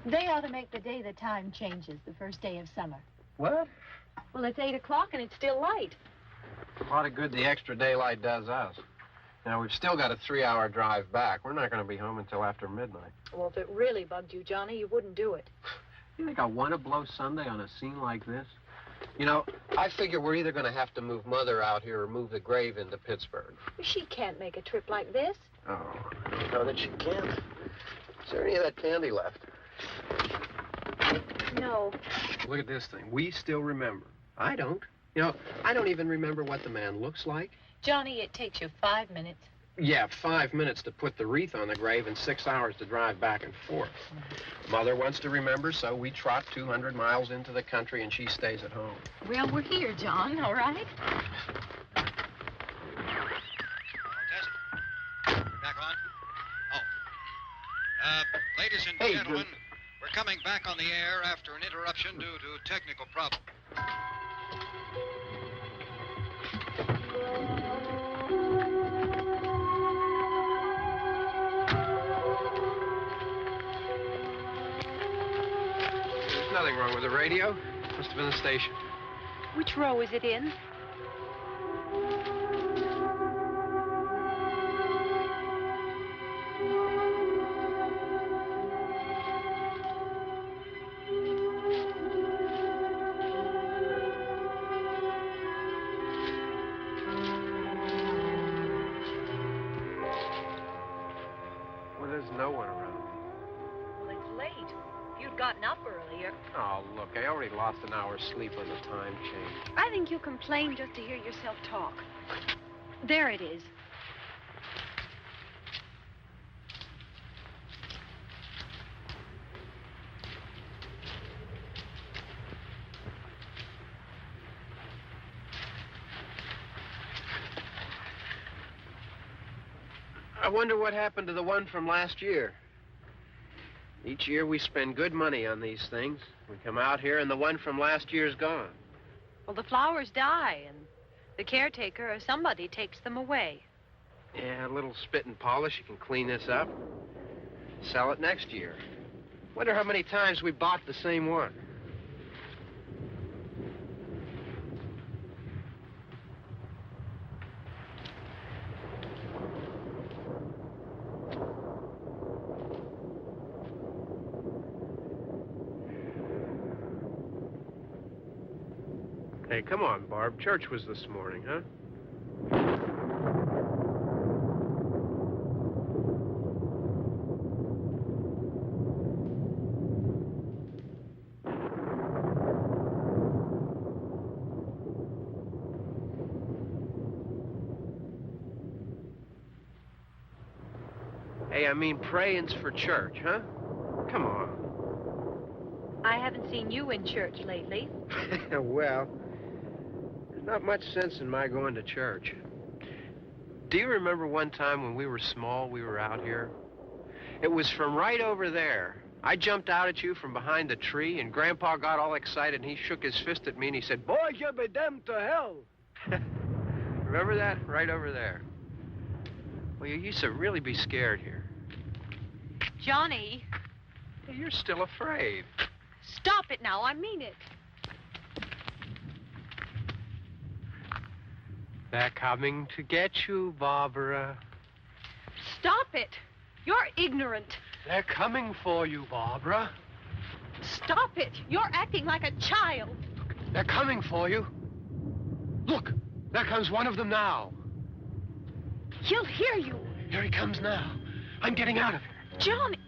They ought to make the day the time changes, the first day of summer. What? Well, it's 8 o'clock and it's still light. A lot of good the extra daylight does us. Now, we've still got a 3-hour drive back. We're not going to be home until after midnight. Well, if it really bugged you, Johnny, you wouldn't do it. You think I want to blow Sunday on a scene like this? You know, I figure we're either going to have to move Mother out here or move the grave into Pittsburgh. She can't make a trip like this. Oh, I don't know that she can't. Is there any of that candy left? No. Look at this thing. We still remember. I don't. You know, I don't even remember what the man looks like. Johnny, it takes you 5 minutes. Yeah, 5 minutes to put the wreath on the grave and 6 hours to drive back and forth. Mother wants to remember, so we trot 200 miles into the country and she stays at home. Well, we're here, John, all right? Test. Back on? Oh. Ladies and gentlemen, we're coming back on the air after an interruption due to technical problem. There's nothing wrong with the radio. Must have been the station. Which row is it in? Well, there's no one around. Well, it's late. If you'd gotten up earlier. Oh, look, I already lost an hour's sleep on the time change. I think you complain just to hear yourself talk. There it is. I wonder what happened to the one from last year. Each year we spend good money on these things. We come out here and the one from last year's gone. Well, the flowers die, and the caretaker or somebody takes them away. Yeah, a little spit and polish. You can clean this up. Sell it next year. Wonder how many times we bought the same one. Hey, come on, Barb. Church was this morning, huh? Hey, I mean praying's for church, huh? Come on. I haven't seen you in church lately. Well, there's not much sense in my going to church. Do you remember one time when we were small, we were out here? It was from right over there. I jumped out at you from behind the tree, and Grandpa got all excited, and he shook his fist at me, and he said, "Boy, you'll be damned to hell." Remember that? Right over there. Well, you used to really be scared here. Johnny. You're still afraid. Stop it now. I mean it. They're coming to get you, Barbara. Stop it. You're ignorant. They're coming for you, Barbara. Stop it. You're acting like a child. They're coming for you. Look, there comes one of them now. He'll hear you. Here he comes now. I'm getting out of here. Johnny.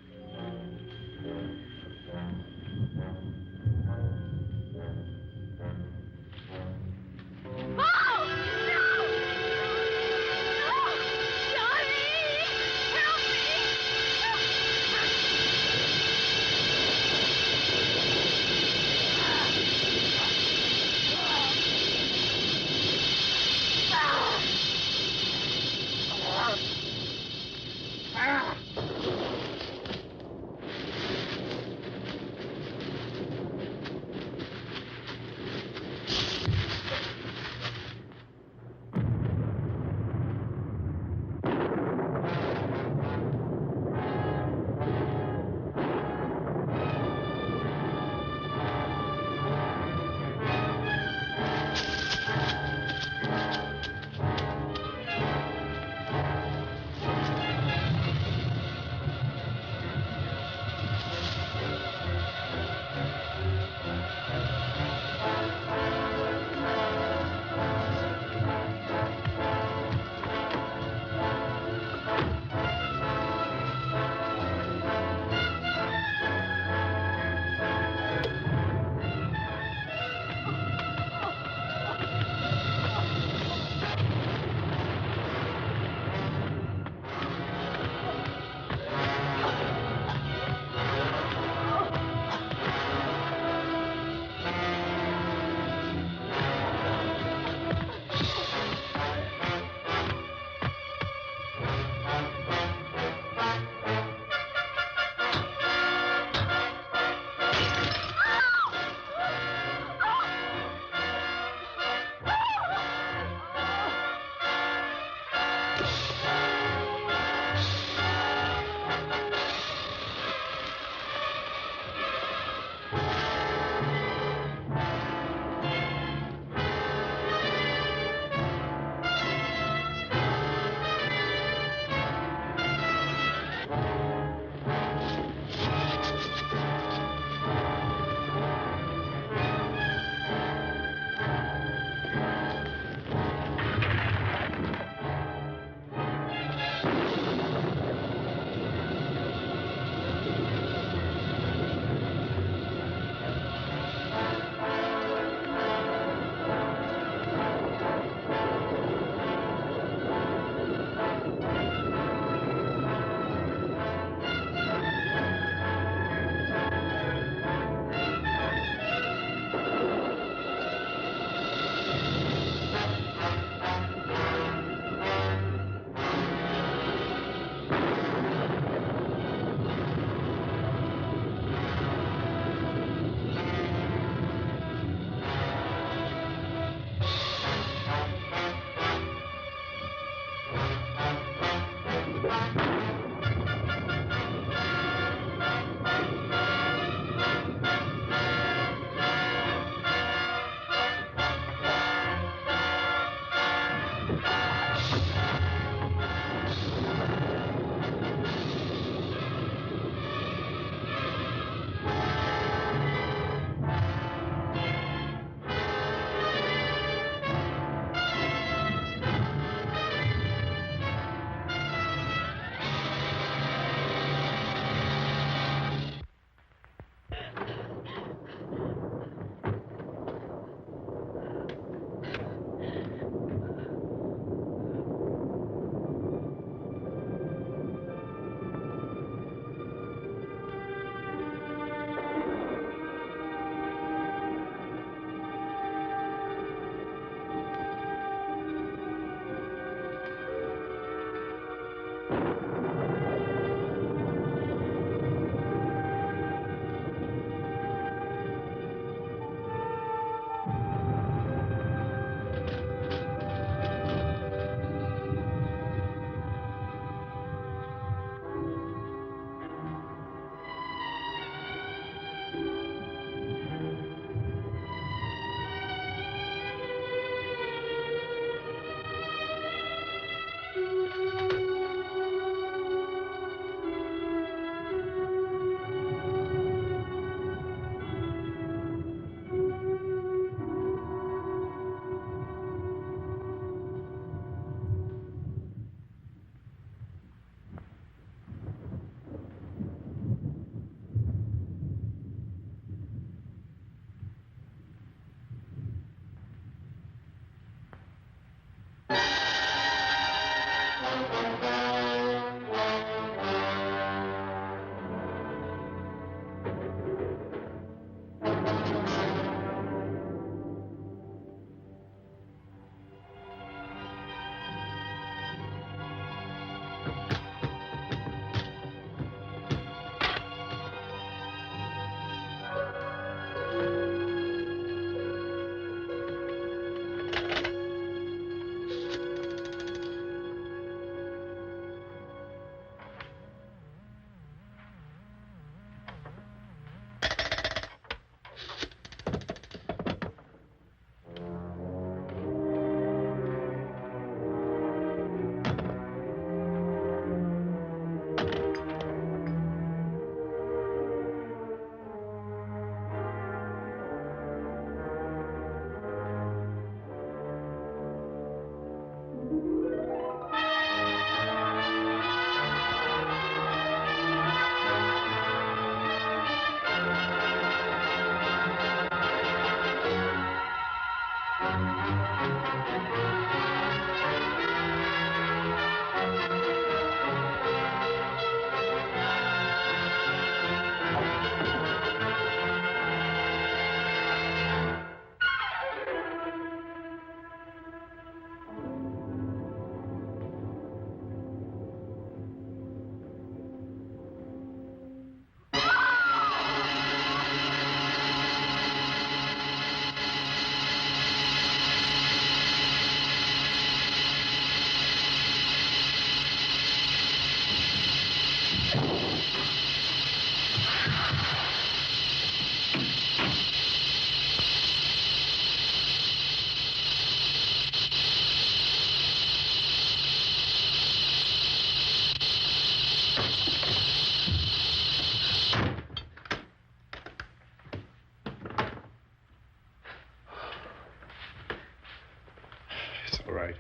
All right.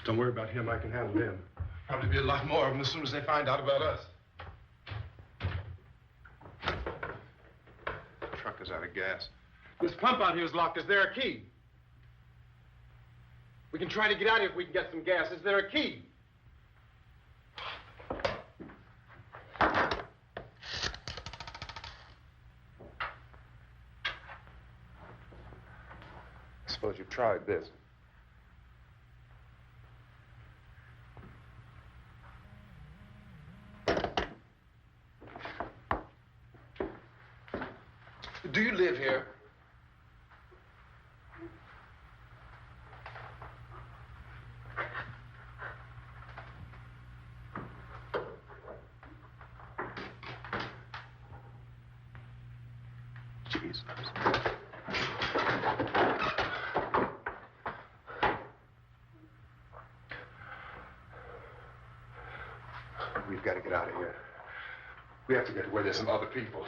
Don't worry about him. I can handle him. Probably be a lot more of them as soon as they find out about us. The truck is out of gas. This pump out here is locked. Is there a key? We can try to get out of here if we can get some gas. Is there a key? I suppose you've tried this. Do you live here? Jesus. We've got to get out of here. We have to get to where there's some other people.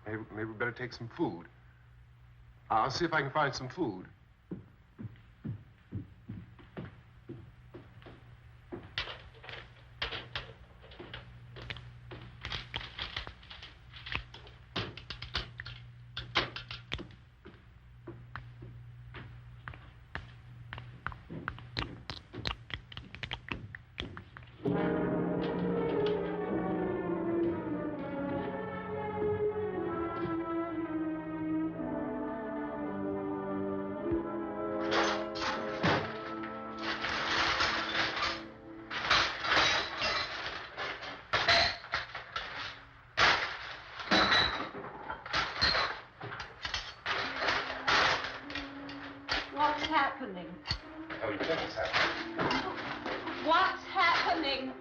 Maybe we better take some food. I'll see if I can find some food. What's happening? Oh, you think it's happening? What's happening?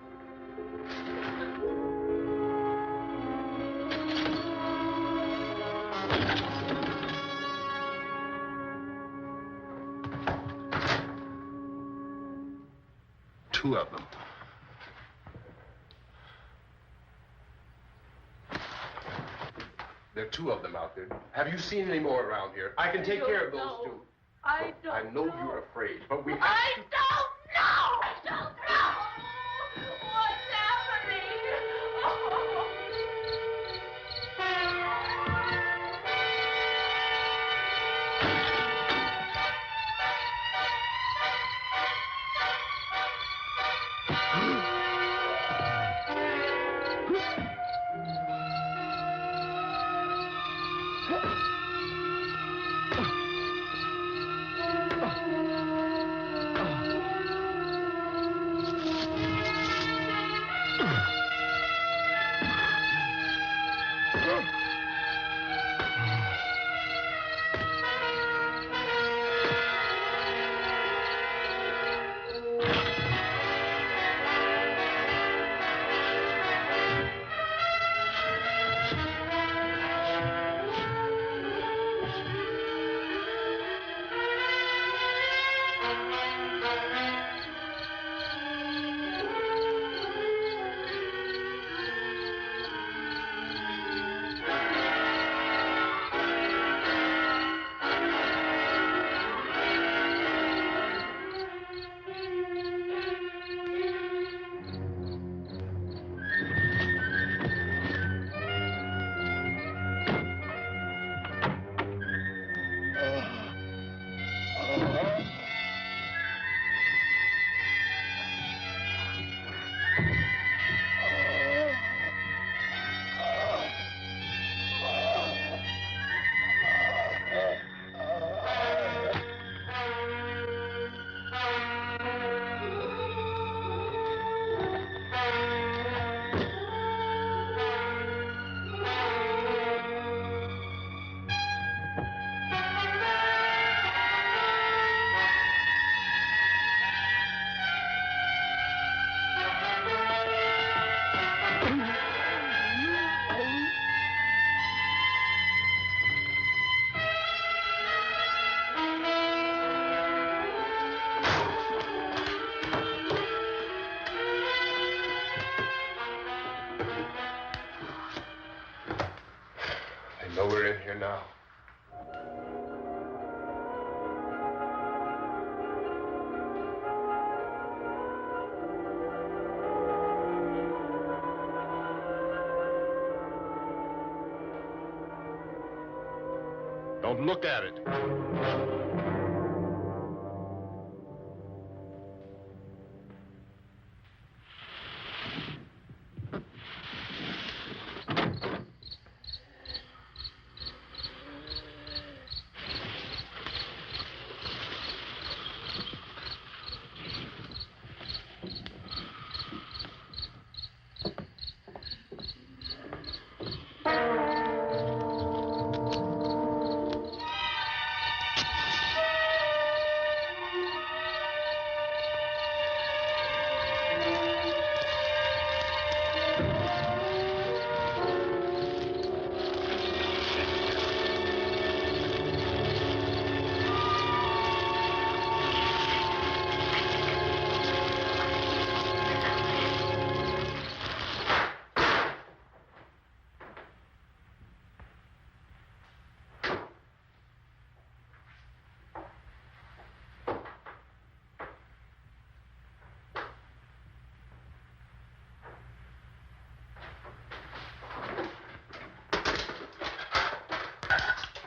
Two of them. There are two of them out there. Have you seen any more around here? I can take care of those two. I don't I know you're afraid, but we have I to... don't know! I don't know! What's happening? here now. Don't look at it.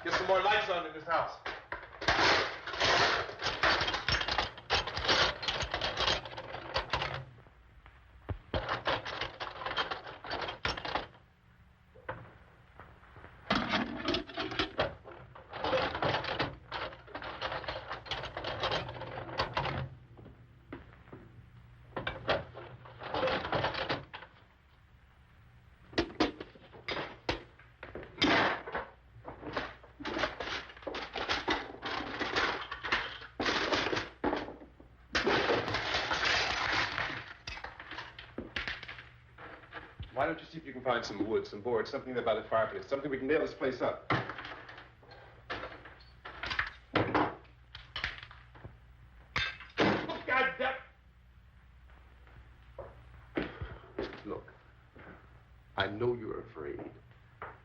Get some more lights on in this house. Why don't you see if you can find some wood, some boards, something there by the fireplace, something we can nail this place up. Goddamn! Look, I know you're afraid.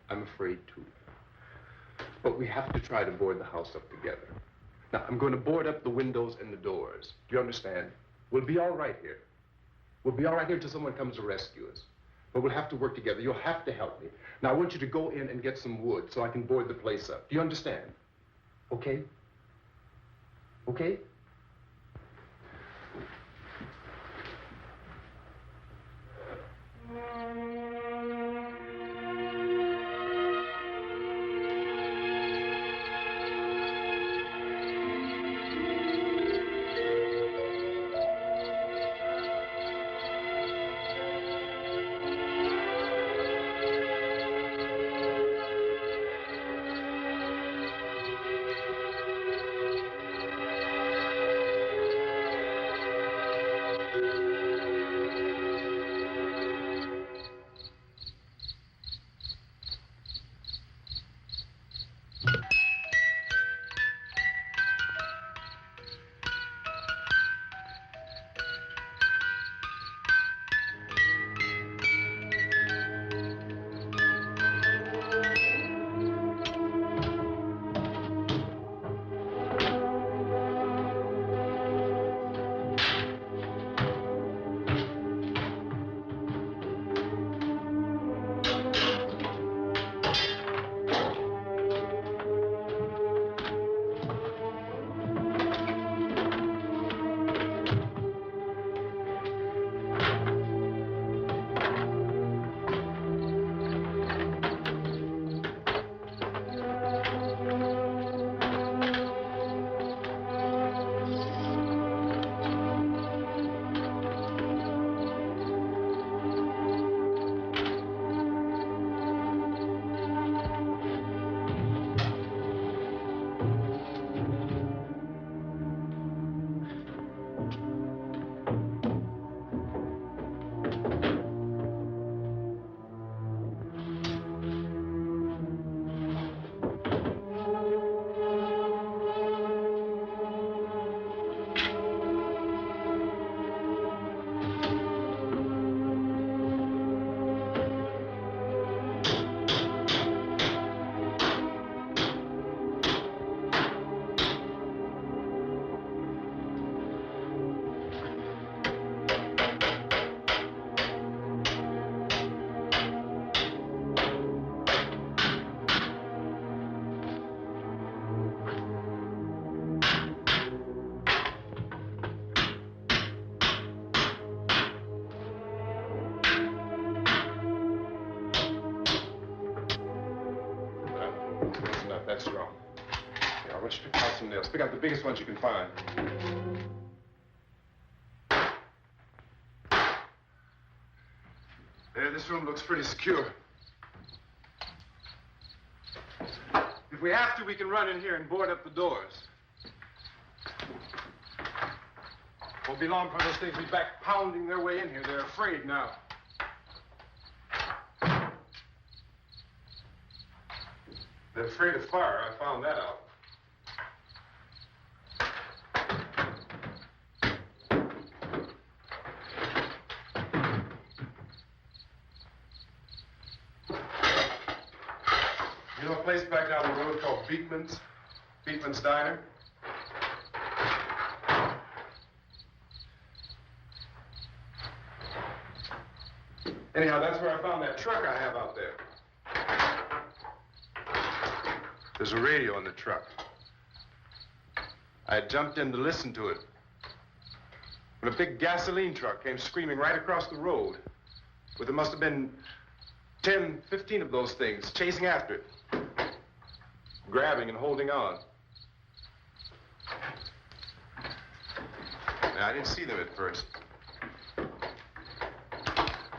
I'm afraid too. But we have to try to board the house up together. Now, I'm going to board up the windows and the doors. Do you understand? We'll be all right here. We'll be all right here until someone comes to rescue us. But we'll have to work together. You'll have to help me. Now, I want you to go in and get some wood so I can board the place up. Do you understand? Okay? Okay? some nails. Pick out the biggest ones you can find. There, this room looks pretty secure. If we have to, we can run in here and board up the doors. Won't be long for those things to be back pounding their way in here. They're afraid now. They're afraid of fire. I found that out. You know a place back down the road called Beekman's? Beekman's Diner? Anyhow, that's where I found that truck I have out there. There's a radio in the truck. I had jumped in to listen to it when a big gasoline truck came screaming right across the road. Well, there must have been 10, 15 of those things chasing after it, grabbing and holding on. Now, I didn't see them at first.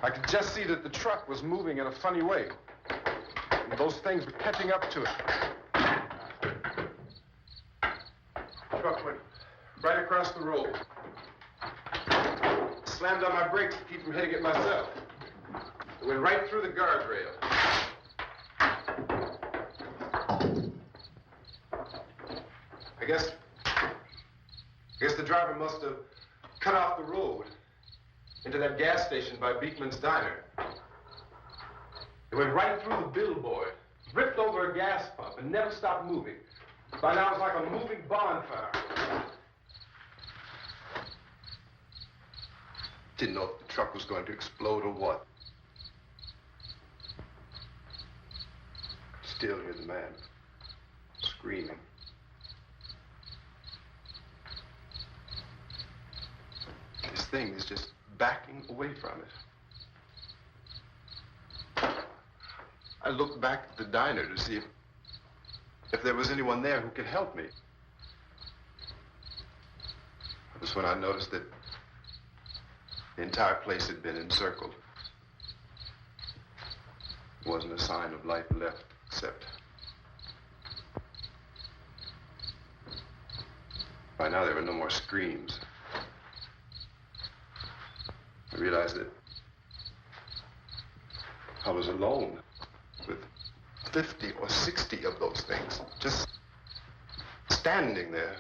I could just see that the truck was moving in a funny way. And those things were catching up to it. The truck went right across the road. Slammed on my brakes to keep from hitting it myself. It went right through the guardrail. I guess the driver must have cut off the road into that gas station by Beekman's Diner. It went right through the billboard, ripped over a gas pump, and never stopped moving. By now, it was like a moving bonfire. Didn't know if the truck was going to explode or what. Still hear the man screaming. This thing is just backing away from it. I looked back at the diner to see if there was anyone there who could help me. It was when I noticed that the entire place had been encircled. There wasn't a sign of life left, except by now there were no more screams. I realized that I was alone with 50 or 60 of those things, just standing there,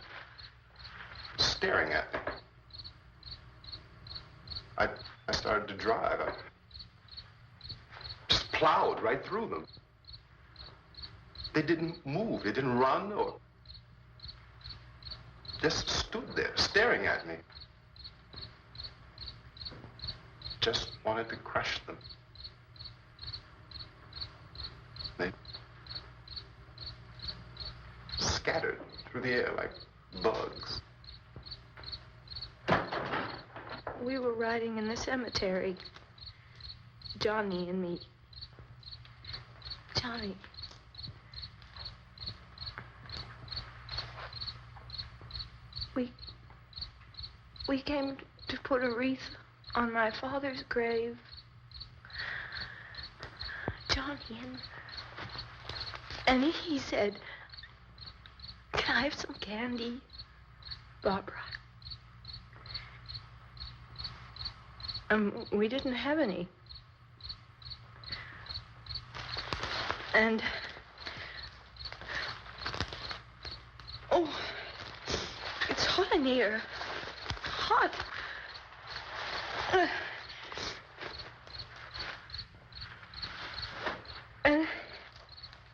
staring at me. I started to drive. I just plowed right through them. They didn't move. They didn't run or just stood there, staring at me. Just wanted to crush them. They scattered through the air like bugs. We were riding in the cemetery, Johnny and me. Johnny. We came to put a wreath on my father's grave. Johnny, and he said, "Can I have some candy, Barbara?" We didn't have any. And oh, it's hot in here. Hot.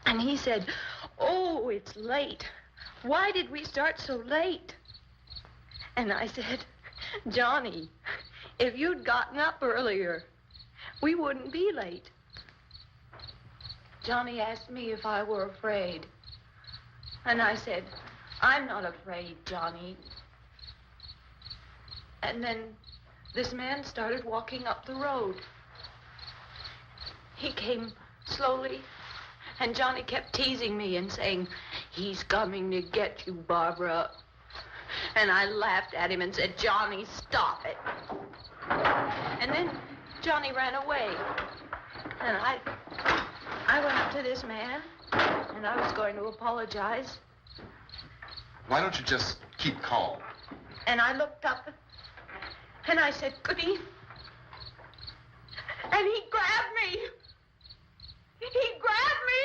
And he said, "Oh, it's late. Why did we start so late?" And I said, "Johnny, if you'd gotten up earlier, we wouldn't be late." Johnny asked me if I were afraid. And I said, "I'm not afraid, Johnny." And then this man started walking up the road. He came slowly, and Johnny kept teasing me and saying, "He's coming to get you, Barbara." And I laughed at him and said, "Johnny, stop it." And then Johnny ran away. And I went up to this man, and I was going to apologize. Why don't you just keep calm? And I looked up, and I said, "Good evening." And he grabbed me. He grabbed me,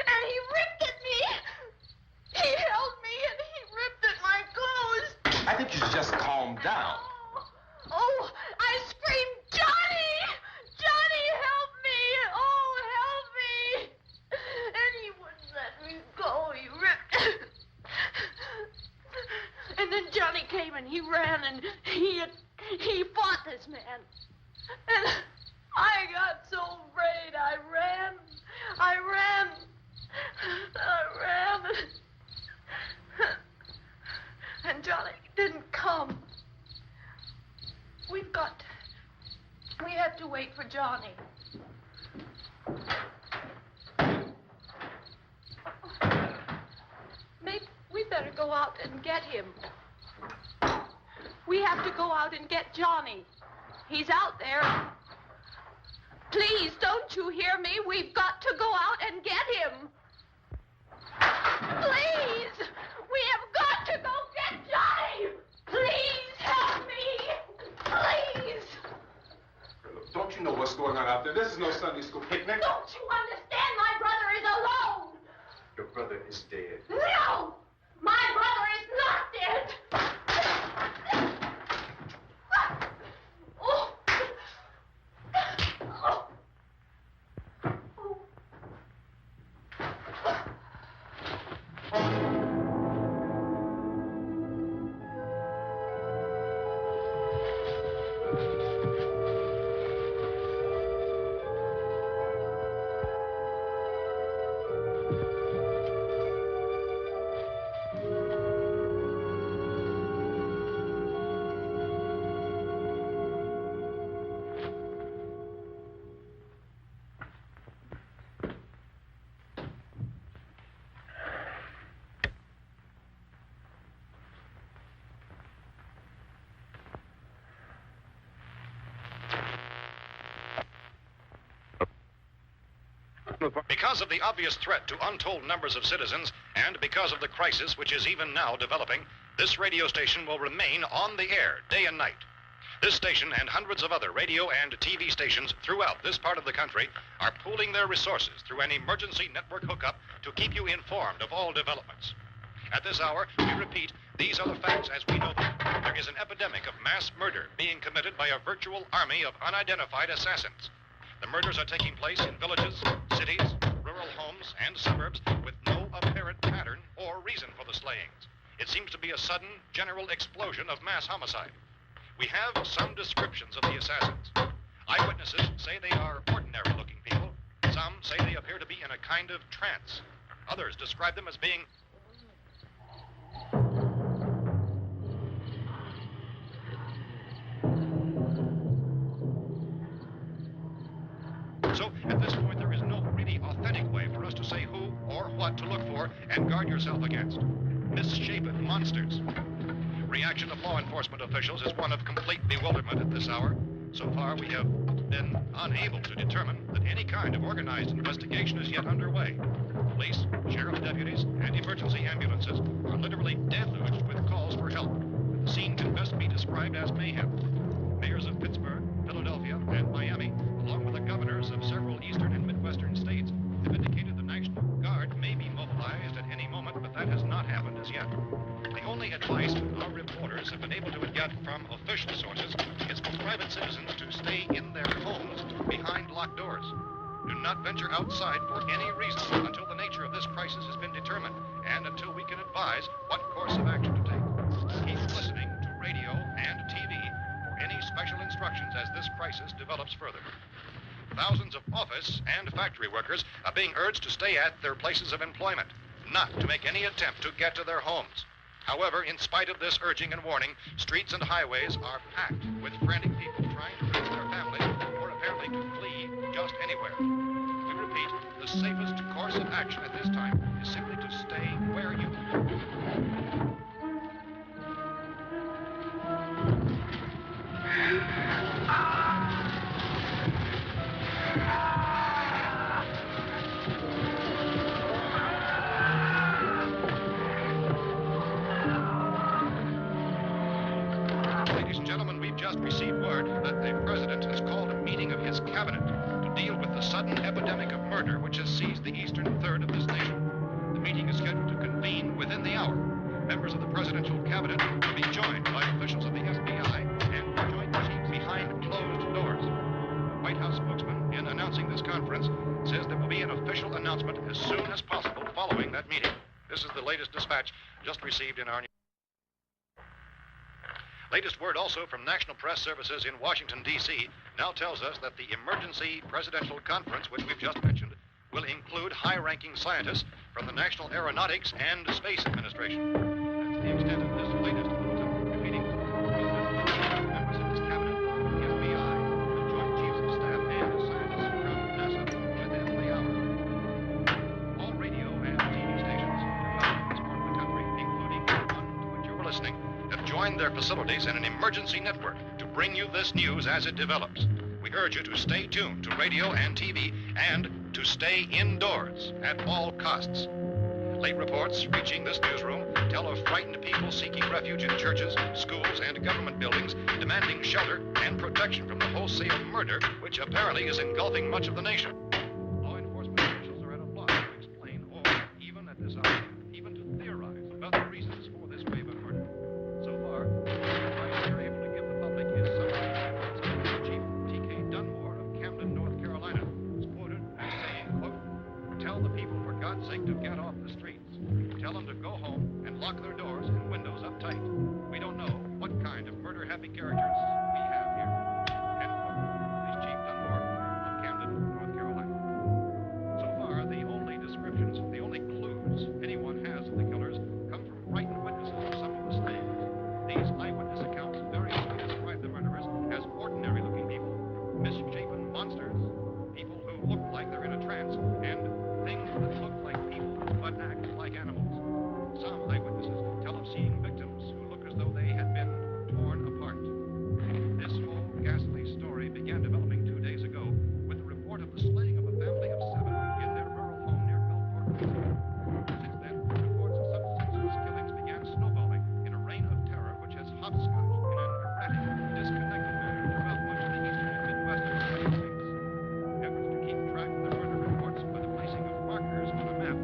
and he ripped at me. He held me, and he ripped at my clothes. I think you should just calm down. Oh, I screamed, "Johnny! Johnny, help me! Oh, help me!" And he wouldn't let me go. He ripped. And then Johnny came and he ran and he fought this man. And I got so afraid. I ran. And Johnny didn't come. We have to wait for Johnny. Maybe we better go out and get him. We have to go out and get Johnny. He's out there. Please, don't you hear me? We've got to go out and get him. Please! We have got to go get Johnny! Please help me! Please! Don't you know what's going on out there? This is no Sunday school picnic. Don't you understand? My brother is alone! Your brother is dead. No! My brother is not dead! Oh. Oh. Because of the obvious threat to untold numbers of citizens, and because of the crisis which is even now developing, this radio station will remain on the air day and night. This station and hundreds of other radio and TV stations throughout this part of the country are pooling their resources through an emergency network hookup to keep you informed of all developments. At this hour, we repeat, these are the facts as we know them. There is an epidemic of mass murder being committed by a virtual army of unidentified assassins. The murders are taking place in villages, cities, rural homes, and suburbs with no apparent pattern or reason for the slayings. It seems to be a sudden, general explosion of mass homicide. We have some descriptions of the assassins. Eyewitnesses say they are ordinary-looking people. Some say they appear to be in a kind of trance. Others describe them as being So, at this point, there is no really authentic way for us to say who or what to look for and guard yourself against. Misshapen monsters. Reaction of law enforcement officials is one of complete bewilderment at this hour. So far, we have been unable to determine that any kind of organized investigation is yet underway. Police, sheriff deputies, and emergency ambulances are literally deluged with calls for help. The scene can best be described as mayhem. Mayors of Pittsburgh, Philadelphia, and Miami, along with the governors of several eastern and midwestern states, have indicated the National Guard may be mobilized at any moment, but that has not happened as yet. The only advice our reporters have been able to get from official sources is for private citizens to stay in their homes behind locked doors. Do not venture outside for any reason until the nature of this crisis has been determined and until we can advise what course of action to take. Keep listening to radio and TV for any special instructions as this crisis develops further. Thousands of office and factory workers are being urged to stay at their places of employment, not to make any attempt to get to their homes. However, in spite of this urging and warning, streets and highways are packed with frantic people trying to reach their families or apparently to flee just anywhere. We repeat, the safest course of action at this time is simply to stay murder which has seized the eastern third of this nation. The meeting is scheduled to convene within the hour. Members of the presidential cabinet will be joined by officials of the FBI and the Joint Chiefs behind closed doors. The White House spokesman, in announcing this conference, says there will be an official announcement as soon as possible following that meeting. This is the latest dispatch just received in our news. Latest word also from National Press Services in Washington, D.C. now tells us that the emergency presidential conference, which we've just mentioned, will include high-ranking scientists from the National Aeronautics and Space Administration. That's the extent of this latest bulletin. Repeating, members of this cabinet, the FBI, the Joint Chiefs of Staff, and scientists from NASA within the hour. All radio and TV stations throughout this part of the country, including the one to which you're listening, have joined their facilities in an emergency network to bring you this news as it develops. We urge you to stay tuned to radio and TV and to stay indoors at all costs. Late reports reaching this newsroom tell of frightened people seeking refuge in churches, schools, and government buildings, demanding shelter and protection from the wholesale murder which apparently is engulfing much of the nation. Law enforcement officials are at a loss to explain or, even at this hour, even to theorize about the reasons for this wave of murder. So far, the advice we're able to give the public is summary. Chief T.K. Dunmore of Camden, North Carolina, is quoted as saying, quote, "Tell the people, for God's sake, to get off the streets. Tell them to go home and lock their doors and windows up tight. We don't know what kind of murder-happy characters we have here." End quote. This is Chief Dunmore of Camden, North Carolina. So far, the only descriptions, the only clues anyone has of the killers come from frightened witnesses of some of the slayings. These eyewitness accounts variously describe the murderers as ordinary-looking people, misshapen monsters, people who look like they're in a trance, and things that look like people but act like animals. Some eyewitnesses tell of seeing victims who look as though they had been torn apart. This whole ghastly story began developing 2 days ago with the report of the slaying of a family of 7 in their rural home near Gulfport, Missouri. Since then, reports of such senseless killings began snowballing in a reign of terror which has hopscotched in an erratic, disconnected manner throughout much of the eastern and midwest of the United States. Efforts to keep track of the murder reports by the placing of markers on a map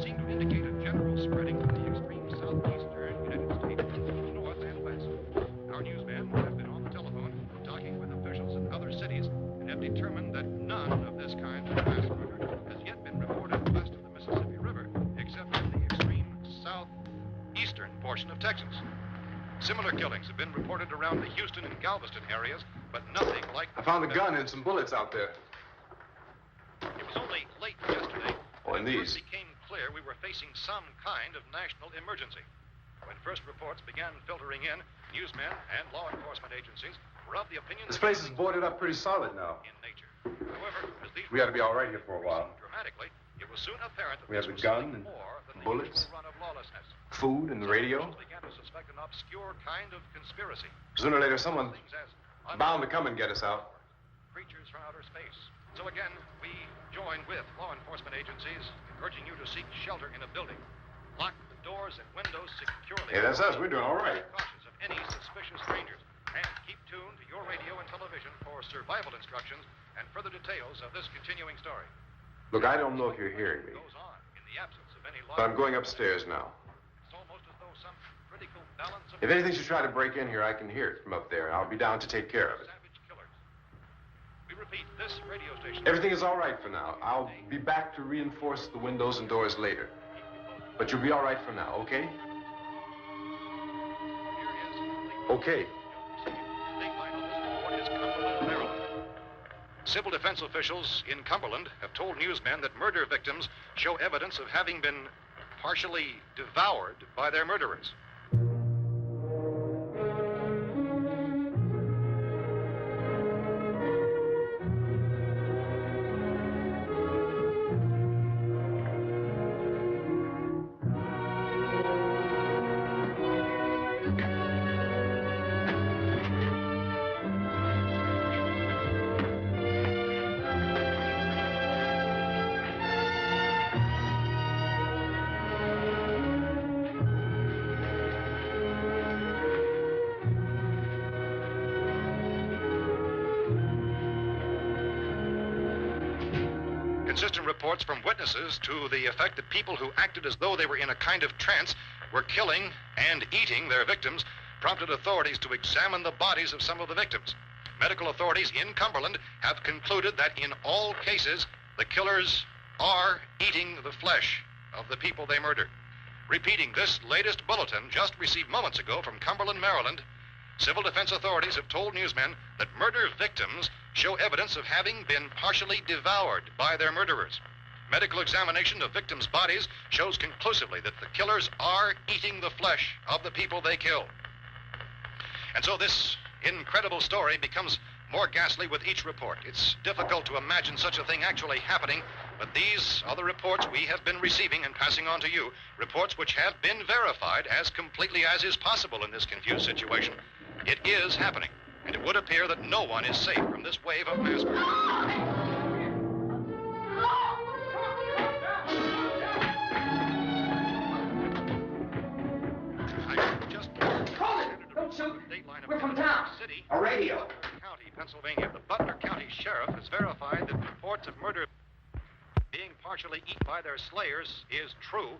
seem to indicate a general spreading from the extreme southeastern United States to the north and west. Our newsmen have been on the telephone talking with officials in other cities and have determined that none of this kind of mass murder has yet been reported west of the Mississippi River, except in the extreme southeastern portion of Texas. Similar killings have been reported around the Houston and Galveston areas, but nothing like I found a gun and some bullets out there. It was only late yesterday Oh, and when it these. first became clear we were facing some kind of national emergency. When first reports began filtering in, newsmen and law enforcement agencies were of the opinion This that place is boarded up pretty solid now. in nature. However, as these We ought to be all right here for a while. dramatically, it was soon apparent that We have this the was gun something and more than the bullets. usual run of lawlessness. Food and the radio. Some officials began to suspect an obscure kind of conspiracy. Sooner or later, someone Things as bound to come and get us out. creatures from outer space. So again, we join with law enforcement agencies, urging you to seek shelter in a building. Lock the doors and windows securely. Hey, that's us. We're doing all right. Cautious of any suspicious strangers. And keep tuned to your radio and television for survival instructions and further details of this continuing story. Look, I don't know if you're hearing me, Goes on in the absence of any law. but I'm going upstairs now. It's almost as though some critical balance of If anything should try to break in here, I can hear it from up there. I'll be down to take care of it. savage killers. We repeat, this radio station. Everything is all right for now. I'll be back to reinforce the windows and doors later. But you'll be all right for now, okay? Okay. Civil defense officials in Cumberland have told newsmen that murder victims show evidence of having been partially devoured by their murderers. Consistent reports from witnesses to the effect that people who acted as though they were in a kind of trance were killing and eating their victims prompted authorities to examine the bodies of some of the victims. Medical authorities in Cumberland have concluded that in all cases, the killers are eating the flesh of the people they murdered. Repeating this latest bulletin just received moments ago from Cumberland, Maryland, civil defense authorities have told newsmen that murder victims show evidence of having been partially devoured by their murderers. Medical examination of victims' bodies shows conclusively that the killers are eating the flesh of the people they kill. And so this incredible story becomes more ghastly with each report. It's difficult to imagine such a thing actually happening, but these are the reports we have been receiving and passing on to you, reports which have been verified as completely as is possible in this confused situation. It is happening, and it would appear that no one is safe from this wave of mass murder. We're from town. A radio. County, Pennsylvania. The Butler County Sheriff has verified that reports of murder being partially eaten by their slayers is true.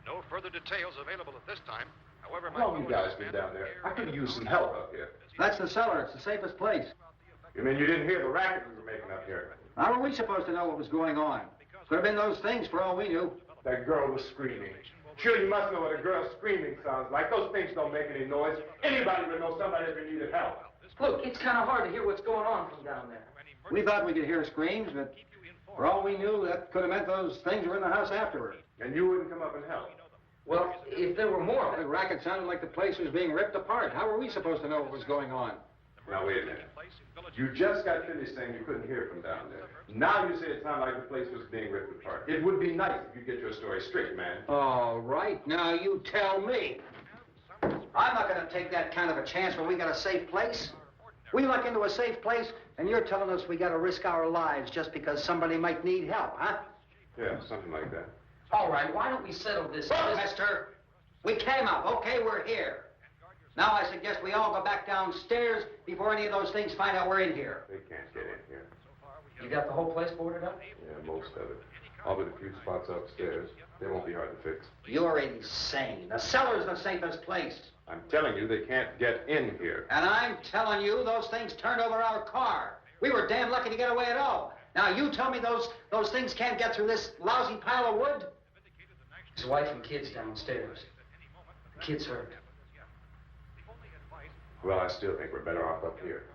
No further details available at this time. However, How long you guys been down there? I could use some help up here. That's the cellar. It's the safest place. You mean you didn't hear the racket we were making up here? How were we supposed to know what was going on? Could have been those things for all we knew. That girl was screaming. Sure, you must know what a girl screaming sounds like. Those things don't make any noise. Anybody would know somebody ever needed help. Look, it's kind of hard to hear what's going on from down there. We thought we could hear screams, but for all we knew, that could have meant those things were in the house afterward. And you wouldn't come up and help? Well, if there were more... The racket sounded like the place was being ripped apart. How were we supposed to know what was going on? Now, wait a minute. You just got finished saying you couldn't hear from down there. Now you say it sounded like the place was being ripped apart. It would be nice if you get your story straight, man. All right, now you tell me. I'm not going to take that kind of a chance when we got a safe place. We luck into a safe place, and you're telling us we got to risk our lives just because somebody might need help, huh? Yeah, something like that. All right, why don't we settle this? Look, mister, we came up. Okay, we're here. Now I suggest we all go back downstairs before any of those things find out we're in here. They can't get in here. You got the whole place boarded up? Yeah, most of it. All but a few spots upstairs. They won't be hard to fix. You're insane. The cellar's the safest place. I'm telling you, they can't get in here. And I'm telling you, those things turned over our car. We were damn lucky to get away at all. Now you tell me those things can't get through this lousy pile of wood? His wife and kids downstairs. The kids hurt. Well, I still think we're better off up here.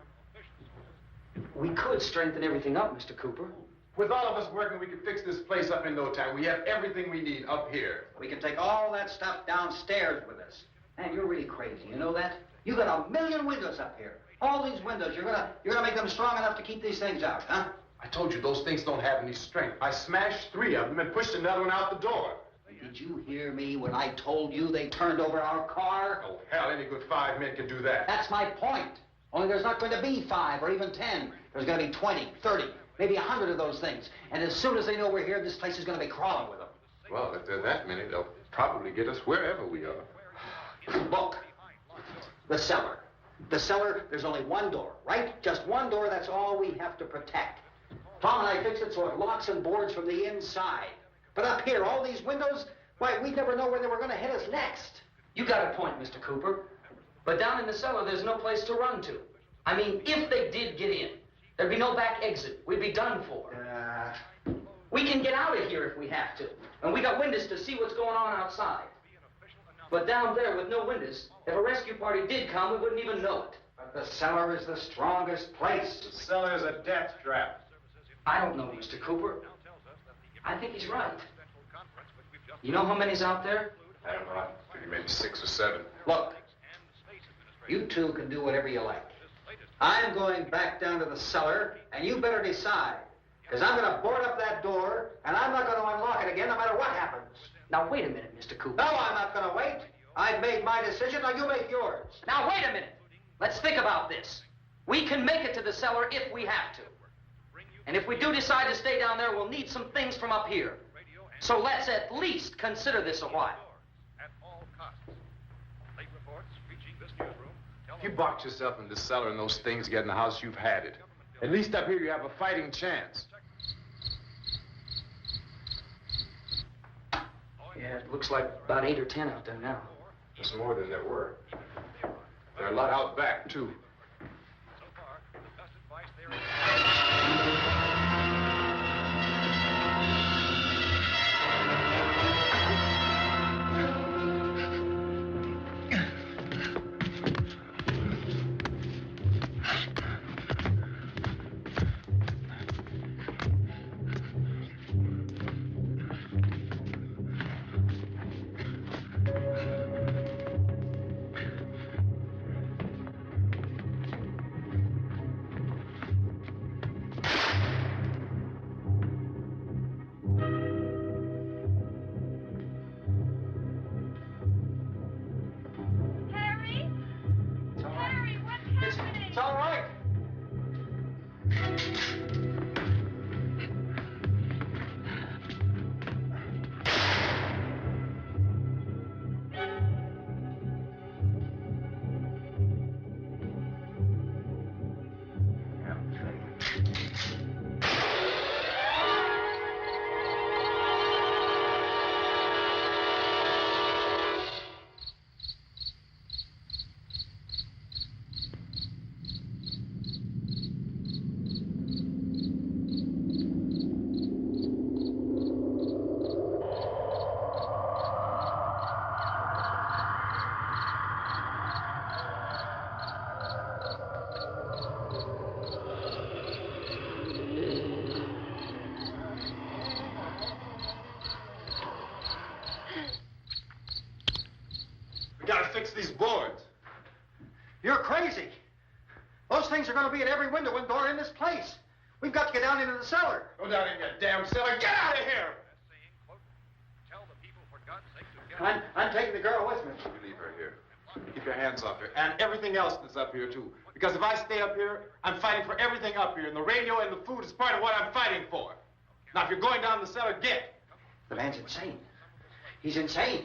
We could strengthen everything up, Mr. Cooper. With all of us working, we could fix this place up in no time. We have everything we need up here. We can take all that stuff downstairs with us. Man, you're really crazy. You know that? You got 1 million windows up here. All these windows, you're gonna make them strong enough to keep these things out, huh? I told you those things don't have any strength. I smashed 3 of them and pushed another one out the door. Did you hear me when I told you they turned over our car? Oh, hell, any good 5 men can do that. That's my point. Only there's not going to be 5 or even 10. There's going to be 20, 30, maybe 100 of those things. And as soon as they know we're here, this place is going to be crawling with them. Well, if there are that many, they'll probably get us wherever we are. Look, the cellar. The cellar, there's only one door, right? Just one door, that's all we have to protect. Tom and I fixed it so it locks and boards from the inside. But up here, all these windows, why, we'd never know where they were going to hit us next. You got a point, Mr. Cooper. But down in the cellar, there's no place to run to. I mean, if they did get in, there'd be no back exit. We'd be done for. We can get out of here if we have to. And we got windows to see what's going on outside. But down there with no windows, if a rescue party did come, we wouldn't even know it. But the cellar is the strongest place. The cellar is a death trap. I don't know, Mr. Cooper. I think he's right. You know how many's out there? I don't know. I think maybe 6 or 7. Look, you two can do whatever you like. I'm going back down to the cellar, and you better decide. Because I'm going to board up that door, and I'm not going to unlock it again no matter what happens. Now, wait a minute, Mr. Cooper. No, I'm not going to wait. I've made my decision, now you make yours. Now, wait a minute. Let's think about this. We can make it to the cellar if we have to. And if we do decide to stay down there, we'll need some things from up here. So let's at least consider this a while. If you box yourself in the cellar and those things get in the house, you've had it. At least up here you have a fighting chance. Yeah, it looks like about 8 or 10 out there now. There's more than there were. There are a lot out back, too. So far, the best advice there is... Harry? It's all right. Harry, what's happening? It's all right. We gotta fix these boards. You're crazy. Those things are going to be at every window and door in this place. We've got to get down into the cellar. Go down in that damn cellar. Get out of here! Tell the people, for God's sake, to get... I'm taking the girl with me. You leave her here. Keep your hands off her. And everything else that's up here, too. Because if I stay up here, I'm fighting for everything up here. And the radio and the food is part of what I'm fighting for. Now, if you're going down the cellar, get. The man's insane. He's insane.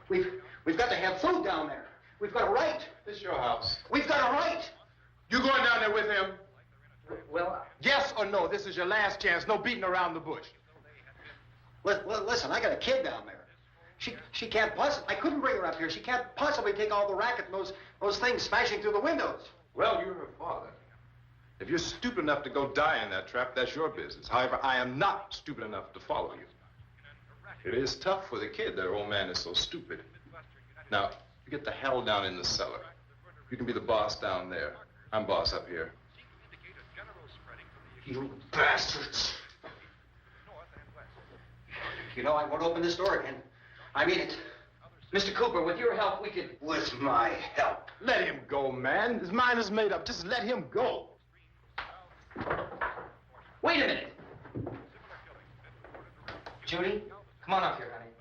We've got to have food down there. We've got a right. This is your house. We've got a right. You going down there with him? Well, Yes or no? This is your last chance. No beating around the bush. Listen, I got a kid down there. She can't possibly... I couldn't bring her up here. She can't possibly take all the racket and those things smashing through the windows. Well, you're her father. If you're stupid enough to go die in that trap, that's your business. However, I am not stupid enough to follow you. It is tough for the kid that her old man is so stupid. Now, you get the hell down in the cellar. You can be the boss down there. I'm boss up here. You bastards. You know, I won't open this door again. I mean it. Mr. Cooper, with your help, we could... With my help. Let him go, man. His mind is made up. Just let him go. Wait a minute. Judy, come on up here, honey.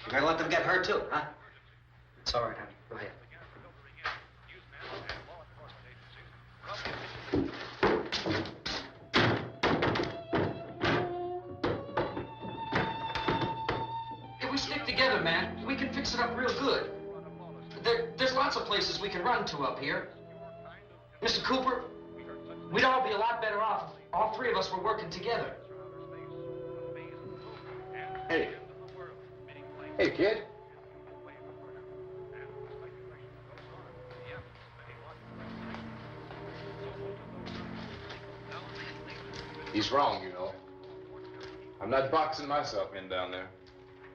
You're gonna let them get hurt too, huh? It's all right, honey. Go ahead. If we stick together, man, we can fix it up real good. There's lots of places we can run to up here. Mr. Cooper, we'd all be a lot better off if all three of us were working together. Hey. Hey, kid. He's wrong, you know. I'm not boxing myself in down there.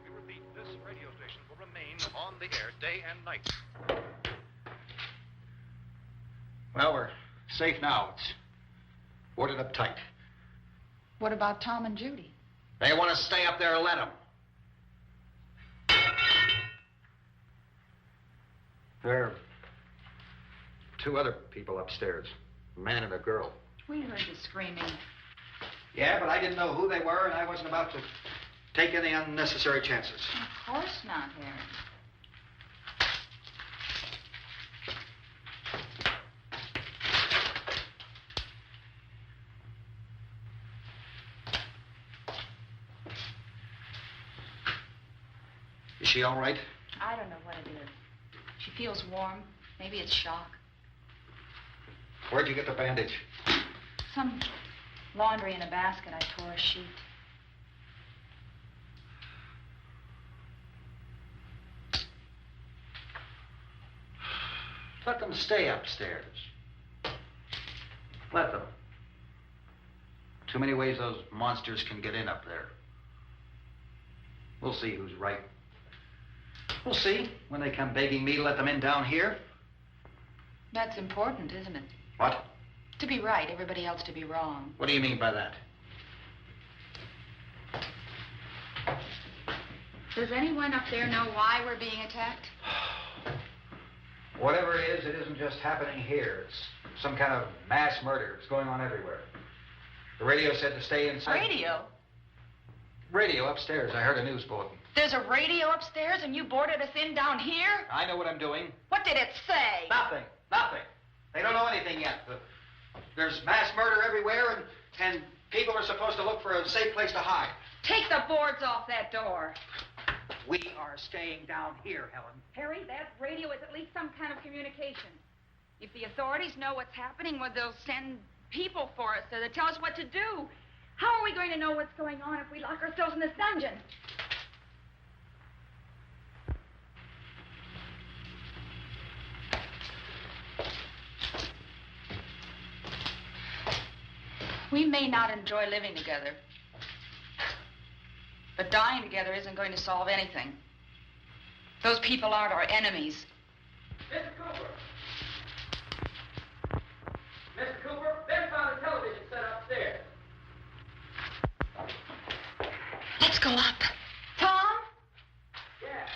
We repeat, this radio station will remain on the air day and night. Well, we're safe now. It's boarded up tight. What about Tom and Judy? They want to stay up there, let them. There are two other people upstairs, a man and a girl. We heard the screaming. Yeah, but I didn't know who they were, and I wasn't about to take any unnecessary chances. Of course not, Harry. Is she all right? I don't know what it is. She feels warm. Maybe it's shock. Where'd you get the bandage? Some laundry in a basket. I tore a sheet. Let them stay upstairs. Let them. Too many ways those monsters can get in up there. We'll see who's right. We'll see when they come begging me to let them in down here. That's important, isn't it? What? To be right, everybody else to be wrong. What do you mean by that? Does anyone up there know why we're being attacked? Whatever it isn't just happening here. It's some kind of mass murder. It's going on everywhere. The radio said to stay inside. Radio? Radio upstairs. I heard a news bulletin. There's a radio upstairs and you boarded us in down here? I know what I'm doing. What did it say? Nothing. They don't know anything yet. There's mass murder everywhere, and people are supposed to look for a safe place to hide. Take the boards off that door. We are staying down here, Helen. Harry, that radio is at least some kind of communication. If the authorities know what's happening, well, they'll send people for us to tell us what to do. How are we going to know what's going on if we lock ourselves in this dungeon? We may not enjoy living together, but dying together isn't going to solve anything. Those people aren't our enemies. Mr. Cooper! Mr. Cooper, Ben found a television set upstairs. Let's go up. Tom? Yeah.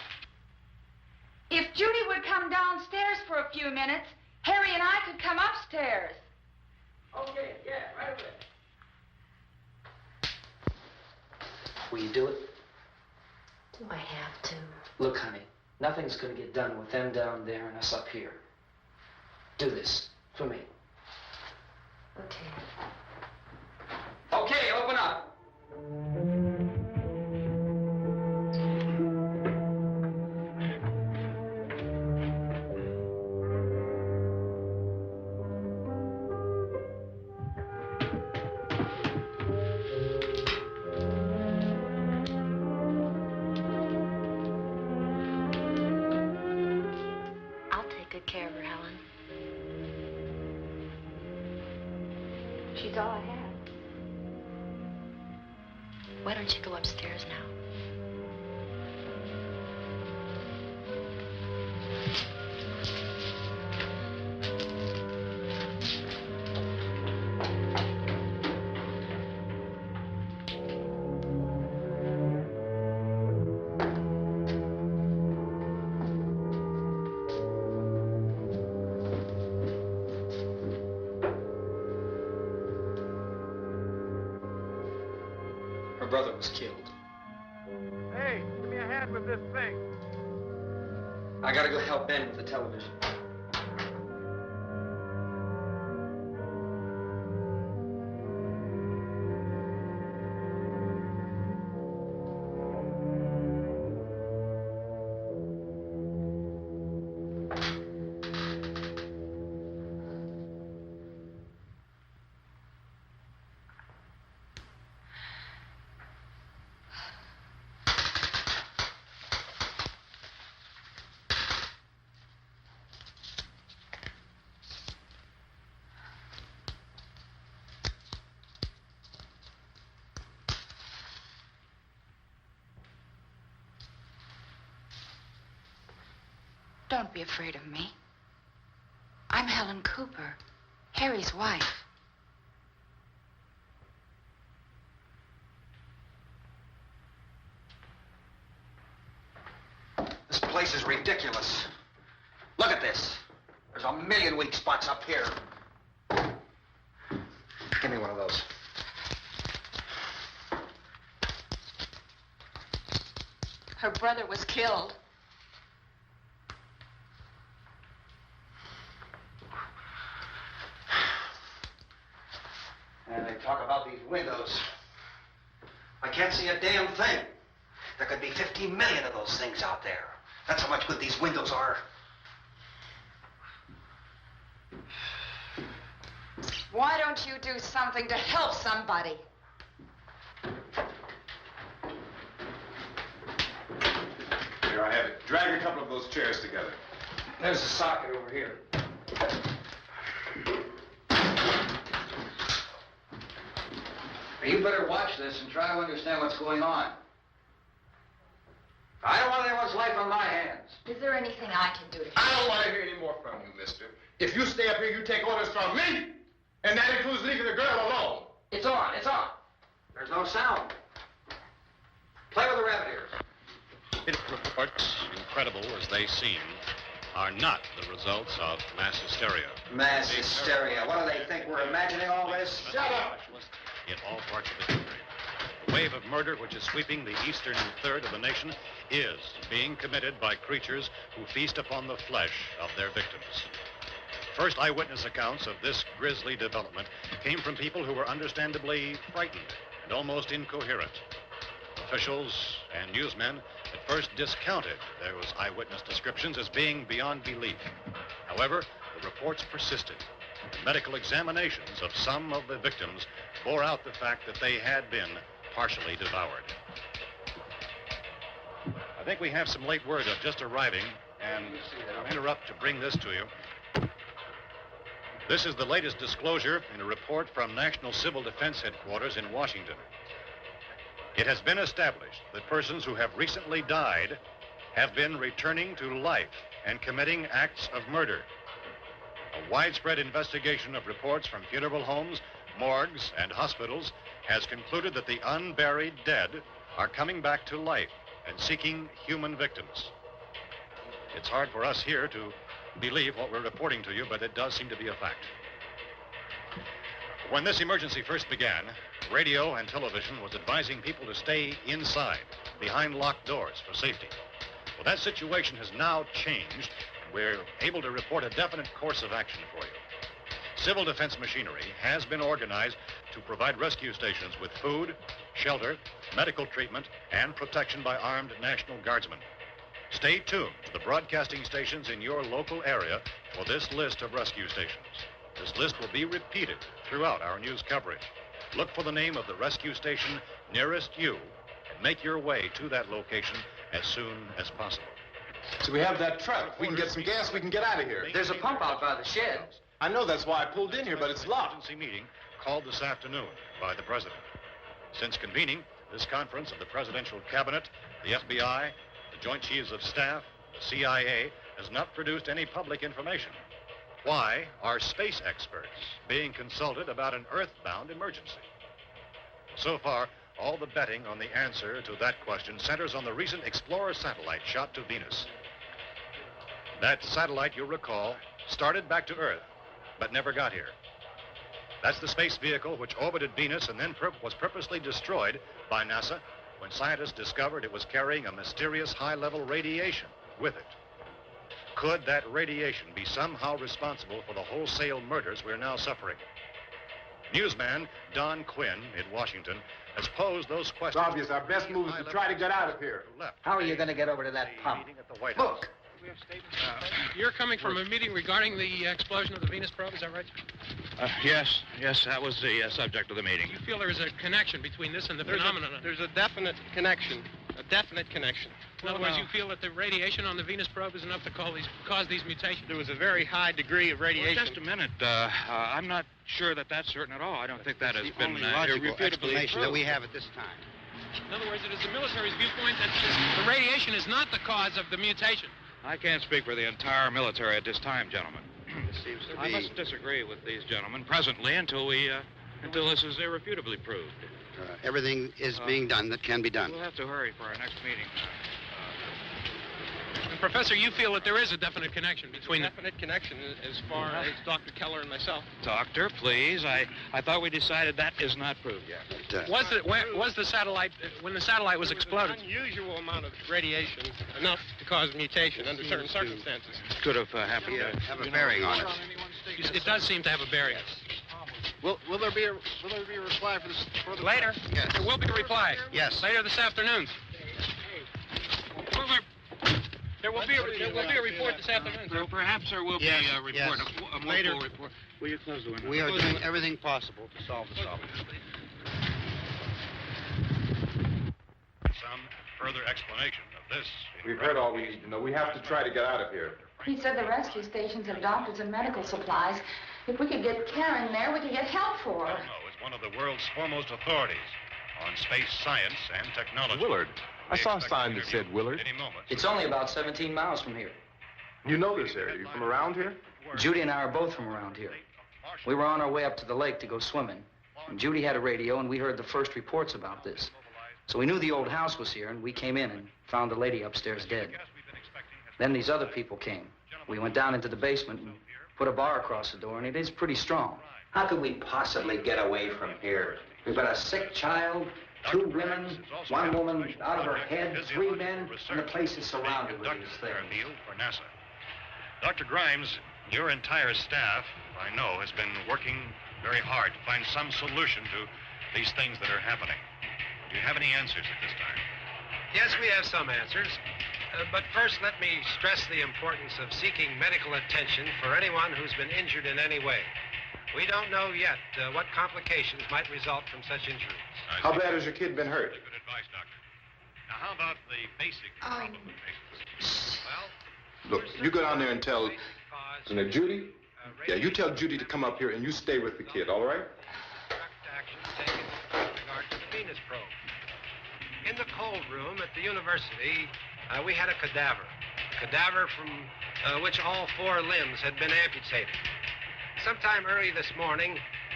If Judy would come downstairs for a few minutes, Harry and I could come upstairs. Okay, yeah, right away. Will you do it? Do I have to? Look, honey, nothing's going to get done with them down there and us up here. Do this for me. Okay. Okay, open up. I'll take good care of her, Helen. She's all I have. Why don't you go upstairs now? Her brother was killed. Hey, give me a hand with this thing. I gotta go help Ben with the television. Don't be afraid of me. I'm Helen Cooper, Harry's wife. This place is ridiculous. Look at this. There's a million weak spots up here. Give me one of those. Her brother was killed. And they talk about these windows. I can't see a damn thing. There could be 15 million of those things out there. That's how much good these windows are. Why don't you do something to help somebody? Here, I have it. Drag a couple of those chairs together. There's a socket over here. You better watch this and try to understand what's going on. I don't want anyone's life on my hands. Is there anything I can do to I don't want to hear any more from you, mister. If you stay up here, you take orders from me. And that includes leaving the girl alone. It's on, it's on. There's no sound. Play with the rabbit ears. Reports, incredible as they seem, are not the results of mass hysteria. Mass hysteria. What do they think? We're imagining all this? Shut up! In all parts of the country. The wave of murder which is sweeping the eastern third of the nation is being committed by creatures who feast upon the flesh of their victims. First eyewitness accounts of this grisly development came from people who were understandably frightened and almost incoherent. Officials and newsmen at first discounted those eyewitness descriptions as being beyond belief. However, the reports persisted. The medical examinations of some of the victims bore out the fact that they had been partially devoured. I think we have some late word of just arriving, and I'll interrupt to bring this to you. This is the latest disclosure in a report from National Civil Defense Headquarters in Washington. It has been established that persons who have recently died have been returning to life and committing acts of murder. A widespread investigation of reports from funeral homes, morgues, and hospitals has concluded that the unburied dead are coming back to life and seeking human victims. It's hard for us here to believe what we're reporting to you, but it does seem to be a fact. When this emergency first began, radio and television was advising people to stay inside, behind locked doors for safety. Well, that situation has now changed. We're able to report a definite course of action for you. Civil defense machinery has been organized to provide rescue stations with food, shelter, medical treatment, and protection by armed National Guardsmen. Stay tuned to the broadcasting stations in your local area for this list of rescue stations. This list will be repeated throughout our news coverage. Look for the name of the rescue station nearest you and make your way to that location as soon as possible. So we have that truck. If we can get some gas, we can get out of here. There's a pump out by the shed. I know, that's why I pulled in here, but it's locked. Emergency meeting called this afternoon by the president. Since convening this conference of the presidential cabinet, the FBI, the Joint Chiefs of Staff, the CIA has not produced any public information. Why are space experts being consulted about an earthbound emergency? So far, all the betting on the answer to that question centers on the recent Explorer satellite shot to Venus. That satellite, you'll recall, started back to Earth, but never got here. That's the space vehicle which orbited Venus and then was purposely destroyed by NASA when scientists discovered it was carrying a mysterious high-level radiation with it. Could that radiation be somehow responsible for the wholesale murders we're now suffering? Newsman Don Quinn in Washington has posed those questions. It's obvious our best move is to try to get out of here. How are you going to get over to that pump? Look. You're coming from a meeting regarding the explosion of the Venus probe, is that right? Yes, that was the subject of the meeting. You feel there is a connection between this and the phenomenon? There's a definite connection. In other words, you feel that the radiation on the Venus probe is enough to cause these mutations? There was a very high degree of radiation. Well, just a minute. I'm not sure that that's certain at all. I don't think that has been logical explanation that we have at this time. In other words, it is the military's viewpoint that the radiation is not the cause of the mutation. I can't speak for the entire military at this time, gentlemen. This seems to be... I must disagree with these gentlemen presently until this is irrefutably proved. Everything is being done that can be done. We'll have to hurry for our next meeting. And Professor, you feel that there is a definite connection between them? Definite connection as far as Dr. Keller and myself. Doctor, please. I thought we decided that is not proved yet. But, was the satellite, when the satellite was exploded? An unusual amount of radiation, enough to cause mutation under certain circumstances. Could have happened. Have a bearing on it. It does seem to have a bearing. Will there be a reply for this further? Later? Yes. There will be a reply. Yes. Later this afternoon. There will be a report this afternoon. Perhaps there will be a report, a more Later. full report. Will you close the window? We are doing everything possible to solve the problem. Some further explanation of this. We've heard all we need to know. We have to try to get out of here. He said the rescue stations have doctors and medical supplies. If we could get care in there, we could get help for her. No, is one of the world's foremost authorities on space science and technology. Willard. I saw a sign that said Willard. Any moment. It's only about 17 miles from here. You know this area. You from around here? Judy and I are both from around here. We were on our way up to the lake to go swimming. And Judy had a radio, and we heard the first reports about this. So we knew the old house was here, and we came in and found the lady upstairs dead. Then these other people came. We went down into the basement and put a bar across the door, and it is pretty strong. How could we possibly get away from here? We've got a sick child, 2 women, 1 woman out of her head, 3 men, and the place is surrounded with these things. For NASA. Dr. Grimes, your entire staff, I know, has been working very hard to find some solution to these things that are happening. Do you have any answers at this time? Yes, we have some answers. But first, let me stress the importance of seeking medical attention for anyone who's been injured in any way. We don't know yet what complications might result from such injuries. How bad has your kid been hurt? Good advice, Doctor. Now, how about the basic problem of patients? Look, you go down there and tell... Now, Judy? Yeah, you tell Judy to come up here and you stay with the kid, all right? Action taken with regard to the Venus probe. In the cold room at the university, we had a cadaver from which all 4 limbs had been amputated. Sometime early this morning,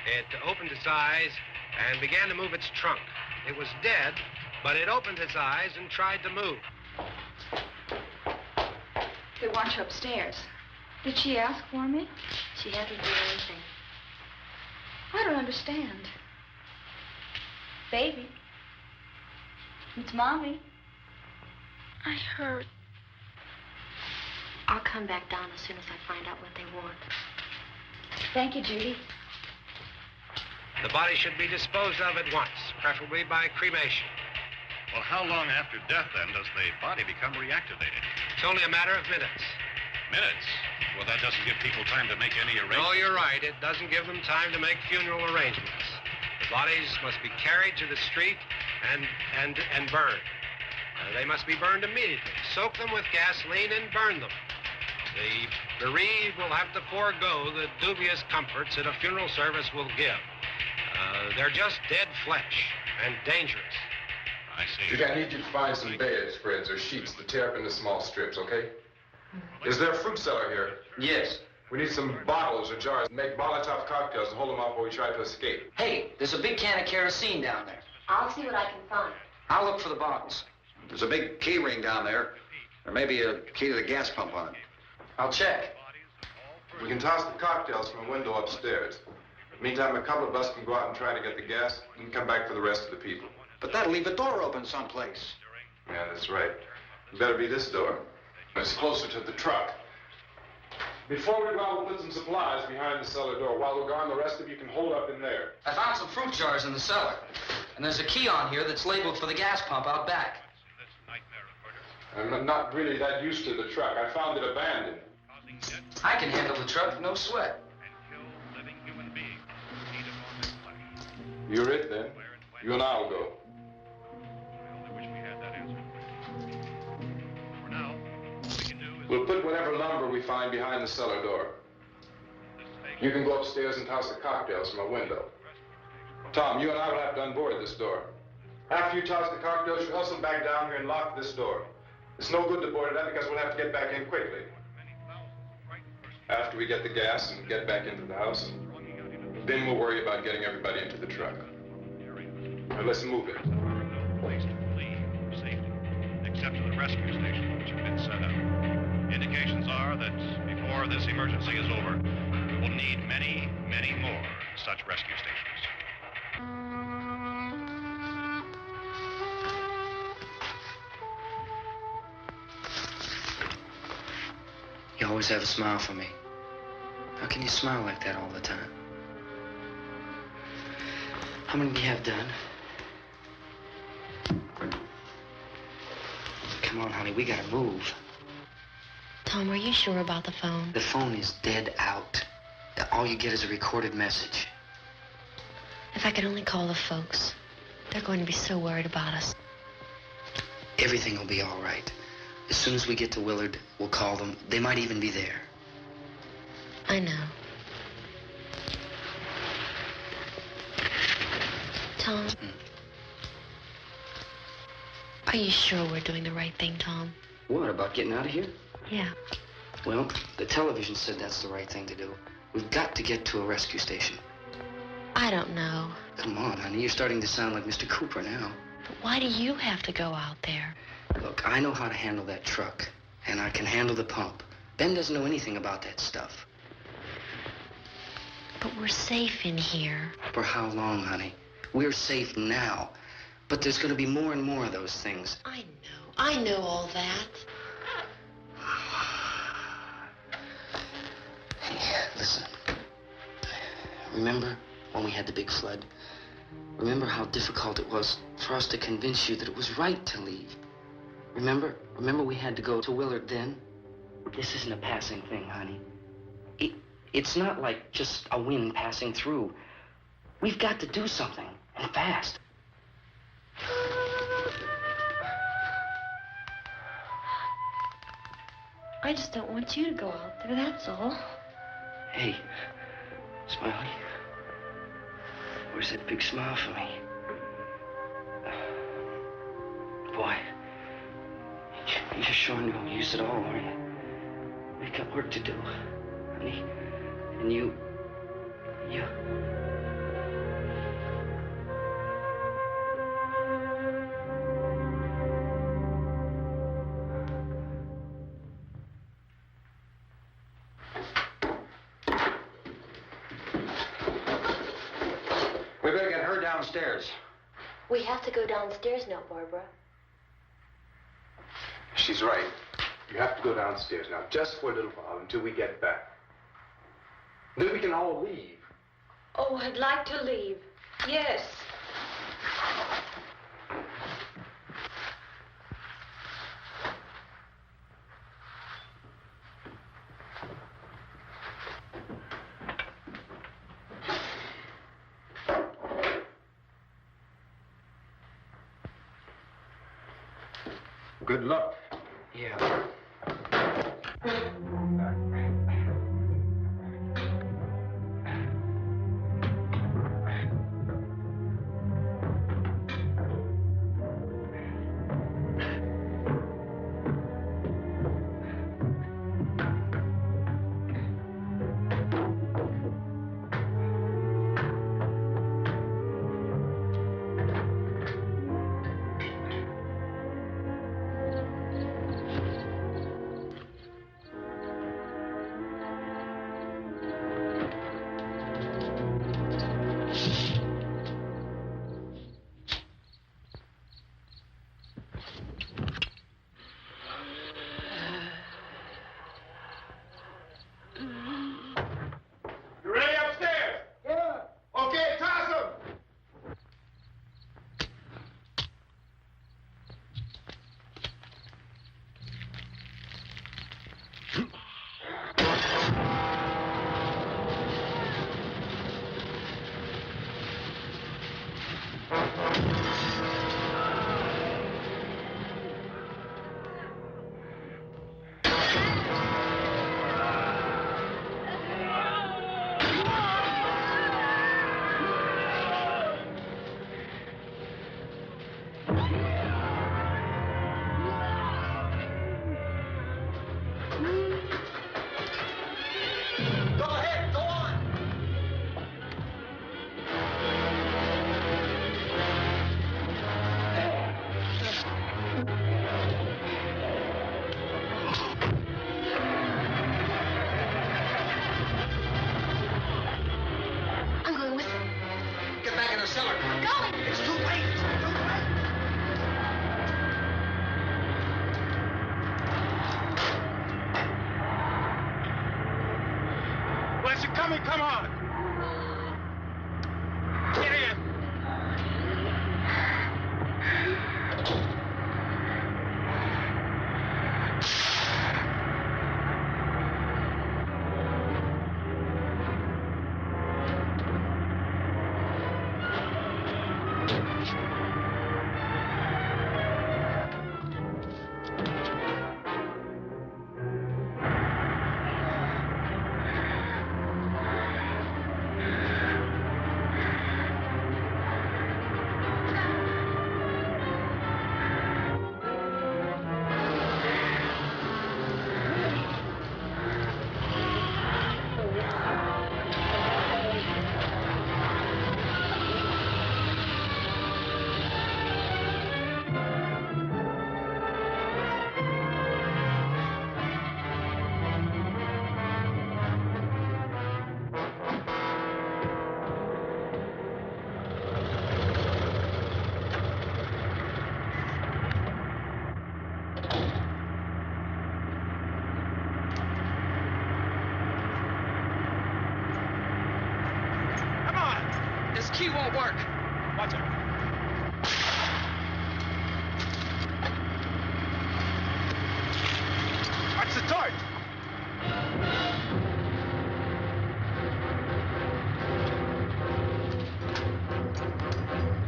it opened its eyes and began to move its trunk. It was dead, but it opened its eyes and tried to move. They want you upstairs. Did she ask for me? She hasn't done anything. I don't understand. Baby. It's Mommy. I heard. I'll come back down as soon as I find out what they want. Thank you, Judy. The body should be disposed of at once, preferably by cremation. Well, how long after death, then, does the body become reactivated? It's only a matter of minutes. Minutes? Well, that doesn't give people time to make any arrangements. No, you're right. It doesn't give them time to make funeral arrangements. The bodies must be carried to the street and burned. They must be burned immediately. Soak them with gasoline and burn them. The bereaved will have to forego the dubious comforts that a funeral service will give. They're just dead flesh and dangerous. I see. Judy, I need you to find some bedspreads or sheets to tear up into small strips, okay? Is there a fruit cellar here? Yes. We need some bottles or jars to make Molotov cocktails and hold them off while we try to escape. Hey, there's a big can of kerosene down there. I'll see what I can find. I'll look for the bottles. There's a big key ring down there. There may be a key to the gas pump on it. I'll check. We can toss the cocktails from a window upstairs. Meantime, a couple of us can go out and try to get the gas and come back for the rest of the people. But that'll leave a door open someplace. Yeah, that's right. It better be this door. It's closer to the truck. Before we go out, we'll put some supplies behind the cellar door. While we're gone, the rest of you can hold up in there. I found some fruit jars in the cellar. And there's a key on here that's labeled for the gas pump out back. I'm not really that used to the truck. I found it abandoned. I can handle the truck, no sweat. You're it, then. You and I'll go. We'll put whatever lumber we find behind the cellar door. You can go upstairs and toss the cocktails from a window. Tom, you and I will have to unboard this door. After you toss the cocktails, you hustle back down here and lock this door. It's no good to board it up because we'll have to get back in quickly. After we get the gas and get back into the house, then we'll worry about getting everybody into the truck. Now let's move it. Place to flee for safety, except to the rescue station which have been set up. Indications are that before this emergency is over, we will need many, many more such rescue stations. You always have a smile for me. How can you smile like that all the time? How many do you have done? Come on, honey, we gotta move. Tom, are you sure about the phone? The phone is dead out. All you get is a recorded message. If I could only call the folks. They're going to be so worried about us. Everything will be all right. As soon as we get to Willard, we'll call them. They might even be there. I know. Tom? Are you sure we're doing the right thing, Tom? What, about getting out of here? Yeah. Well, the television said that's the right thing to do. We've got to get to a rescue station. I don't know. Come on, honey. You're starting to sound like Mr. Cooper now. But why do you have to go out there? Look, I know how to handle that truck, and I can handle the pump. Ben doesn't know anything about that stuff. But we're safe in here. For how long, honey? We're safe now. But there's going to be more and more of those things. I know all that. Hey, listen. Remember when we had the big flood? Remember how difficult it was for us to convince you that it was right to leave? Remember? Remember we had to go to Willard then? This isn't a passing thing, honey. It's not like just a wind passing through. We've got to do something, and fast. I just don't want you to go out there, that's all. Hey, Smiley. Where's that big smile for me? Boy, you're showing no use at all, are you? We've got work to do, honey. And you... We better get her downstairs. We have to go downstairs now, Barbara. She's right. You have to go downstairs now, just for a little while, until we get back. Then we can all leave. Oh, I'd like to leave. Yes. Good luck. Yeah. Come on! Get in! key won't work. Watch it. Watch the torch!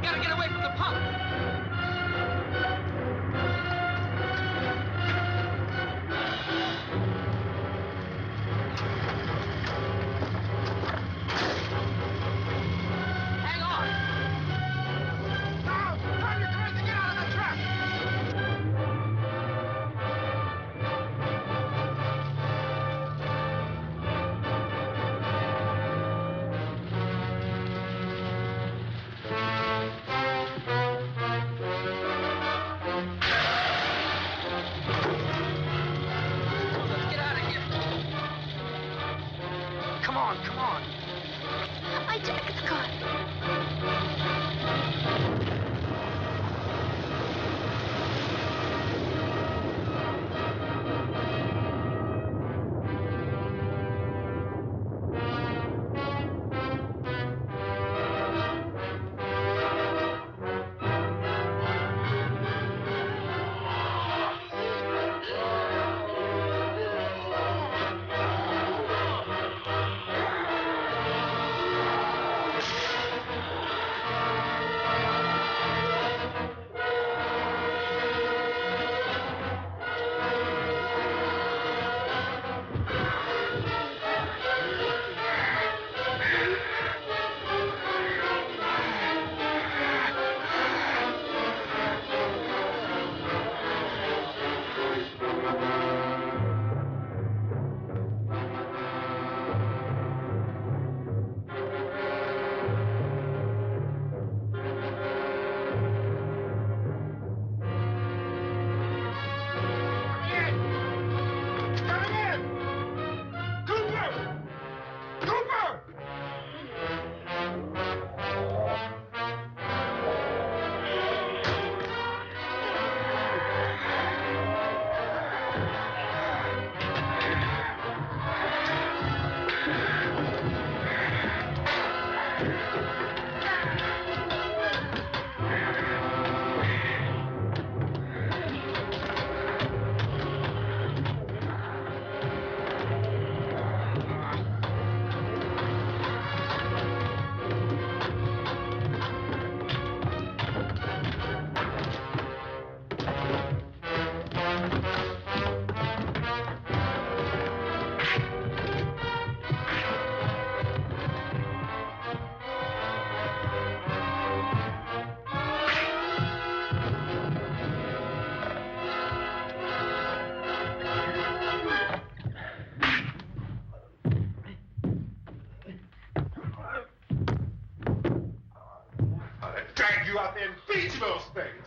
Gotta get away from the pump. Hang on. Now, turn your cars to get out of the trap! Let's get out of here. Come on, come on. I Jack, it's gone. Drag you out there and feed you those things.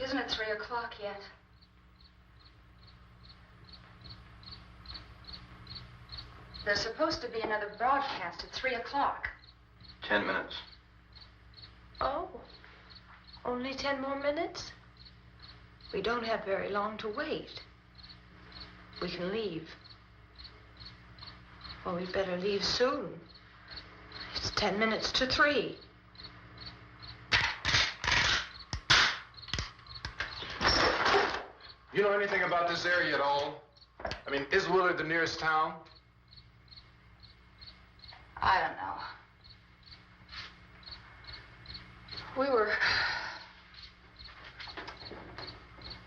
Isn't it 3 o'clock yet? There's supposed to be another broadcast at 3 o'clock. 10 minutes. Oh, only 10 more minutes? We don't have very long to wait. We can leave. Well, we'd better leave soon. It's 10 minutes to 3. You know anything about this area at all? I mean, is Willard the nearest town? I don't know. We were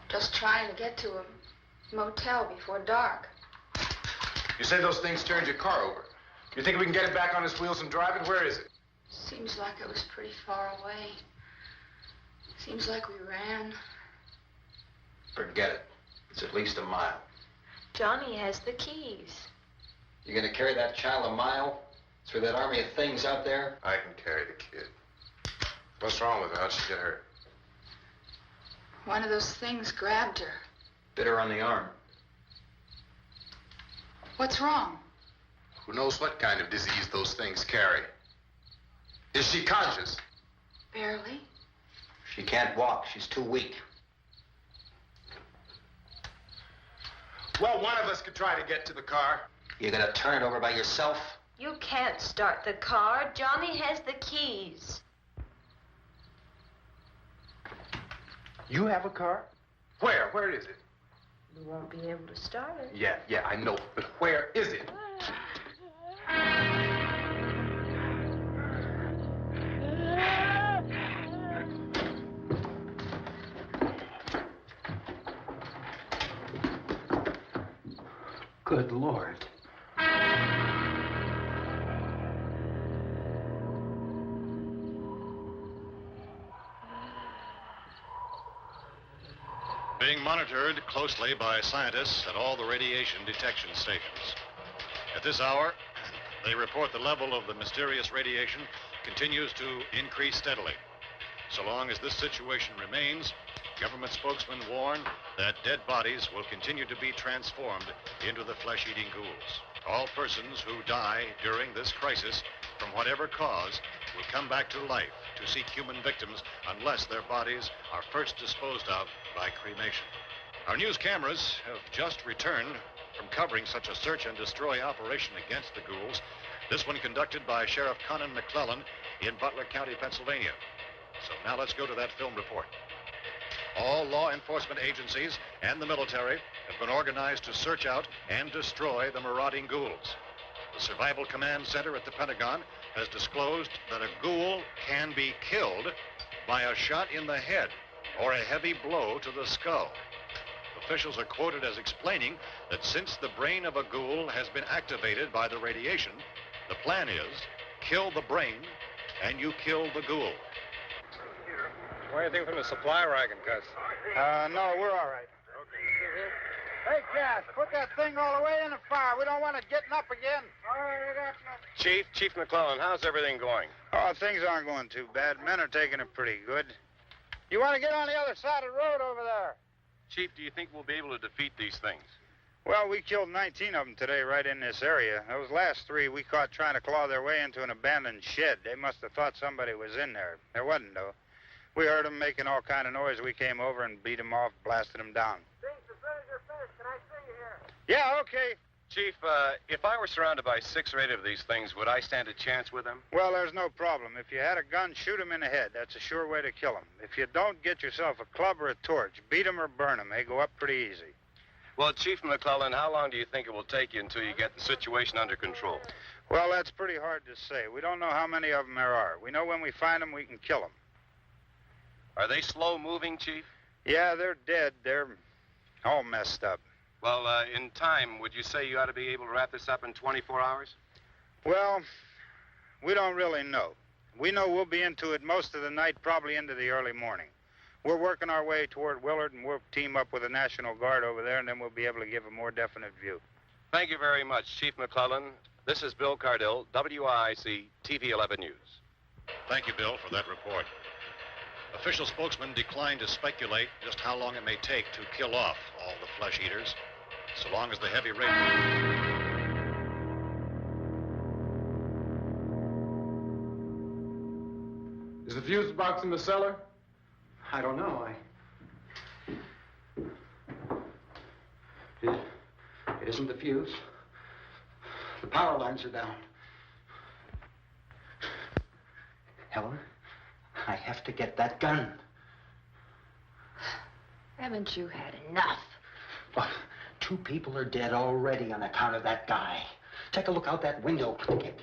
just trying to get to a motel before dark. You say those things turned your car over. You think we can get it back on its wheels and drive it? Where is it? Seems like it was pretty far away. Seems like we ran. Forget it. It's at least a mile. Johnny has the keys. You gonna carry that child a mile through that army of things out there? I can carry the kid. What's wrong with her? How'd she get hurt? One of those things grabbed her. Bit her on the arm. What's wrong? Who knows what kind of disease those things carry? Is she conscious? Barely. She can't walk. She's too weak. Well, one of us could try to get to the car. You gonna turn it over by yourself? You can't start the car. Johnny has the keys. You have a car? Where? Where is it? You won't be able to start it. Yeah, I know. But where is it? Good Lord. Being monitored closely by scientists at all the radiation detection stations. At this hour, they report the level of the mysterious radiation continues to increase steadily. So long as this situation remains, government spokesmen warn that dead bodies will continue to be transformed into the flesh-eating ghouls. All persons who die during this crisis, from whatever cause, will come back to life to seek human victims unless their bodies are first disposed of by cremation. Our news cameras have just returned from covering such a search and destroy operation against the ghouls, this one conducted by Sheriff Conan McClellan in Butler County, Pennsylvania. So now let's go to that film report. All law enforcement agencies and the military have been organized to search out and destroy the marauding ghouls. The Survival Command Center at the Pentagon has disclosed that a ghoul can be killed by a shot in the head or a heavy blow to the skull. Officials are quoted as explaining that since the brain of a ghoul has been activated by the radiation, the plan is kill the brain and you kill the ghoul. What do you think from the supply wagon, Gus? No, we're all right. Hey, Gas, put that thing all the way in the fire. We don't want it getting up again. Chief McClellan, how's everything going? Oh, things aren't going too bad. Men are taking it pretty good. You want to get on the other side of the road over there? Chief, do you think we'll be able to defeat these things? Well, we killed 19 of them today right in this area. Those last 3 we caught trying to claw their way into an abandoned shed. They must have thought somebody was in there. There wasn't, though. We heard them making all kind of noise. We came over and beat them off, blasted them down. As soon as you're finished, can I see you here? Yeah, okay. Chief, if I were surrounded by 6 or 8 of these things, would I stand a chance with them? Well, there's no problem. If you had a gun, shoot them in the head. That's a sure way to kill them. If you don't, get yourself a club or a torch. Beat them or burn them. They go up pretty easy. Well, Chief McClellan, how long do you think it will take you until you get the situation under control? Well, that's pretty hard to say. We don't know how many of them there are. We know when we find them, we can kill them. Are they slow-moving, Chief? Yeah, they're dead. They're all messed up. Well, in time, would you say you ought to be able to wrap this up in 24 hours? Well, we don't really know. We know we'll be into it most of the night, probably into the early morning. We're working our way toward Willard, and we'll team up with the National Guard over there, and then we'll be able to give a more definite view. Thank you very much, Chief McClellan. This is Bill Cardill, WIC TV 11 News. Thank you, Bill, for that report. Official spokesmen declined to speculate just how long it may take to kill off all the flesh eaters, so long as the heavy rain... Is the fuse box in the cellar? I don't know. It isn't the fuse. The power lines are down. Helen, I have to get that gun. Haven't you had enough? Look, 2 people are dead already on account of that guy. Take a look out that window, click it.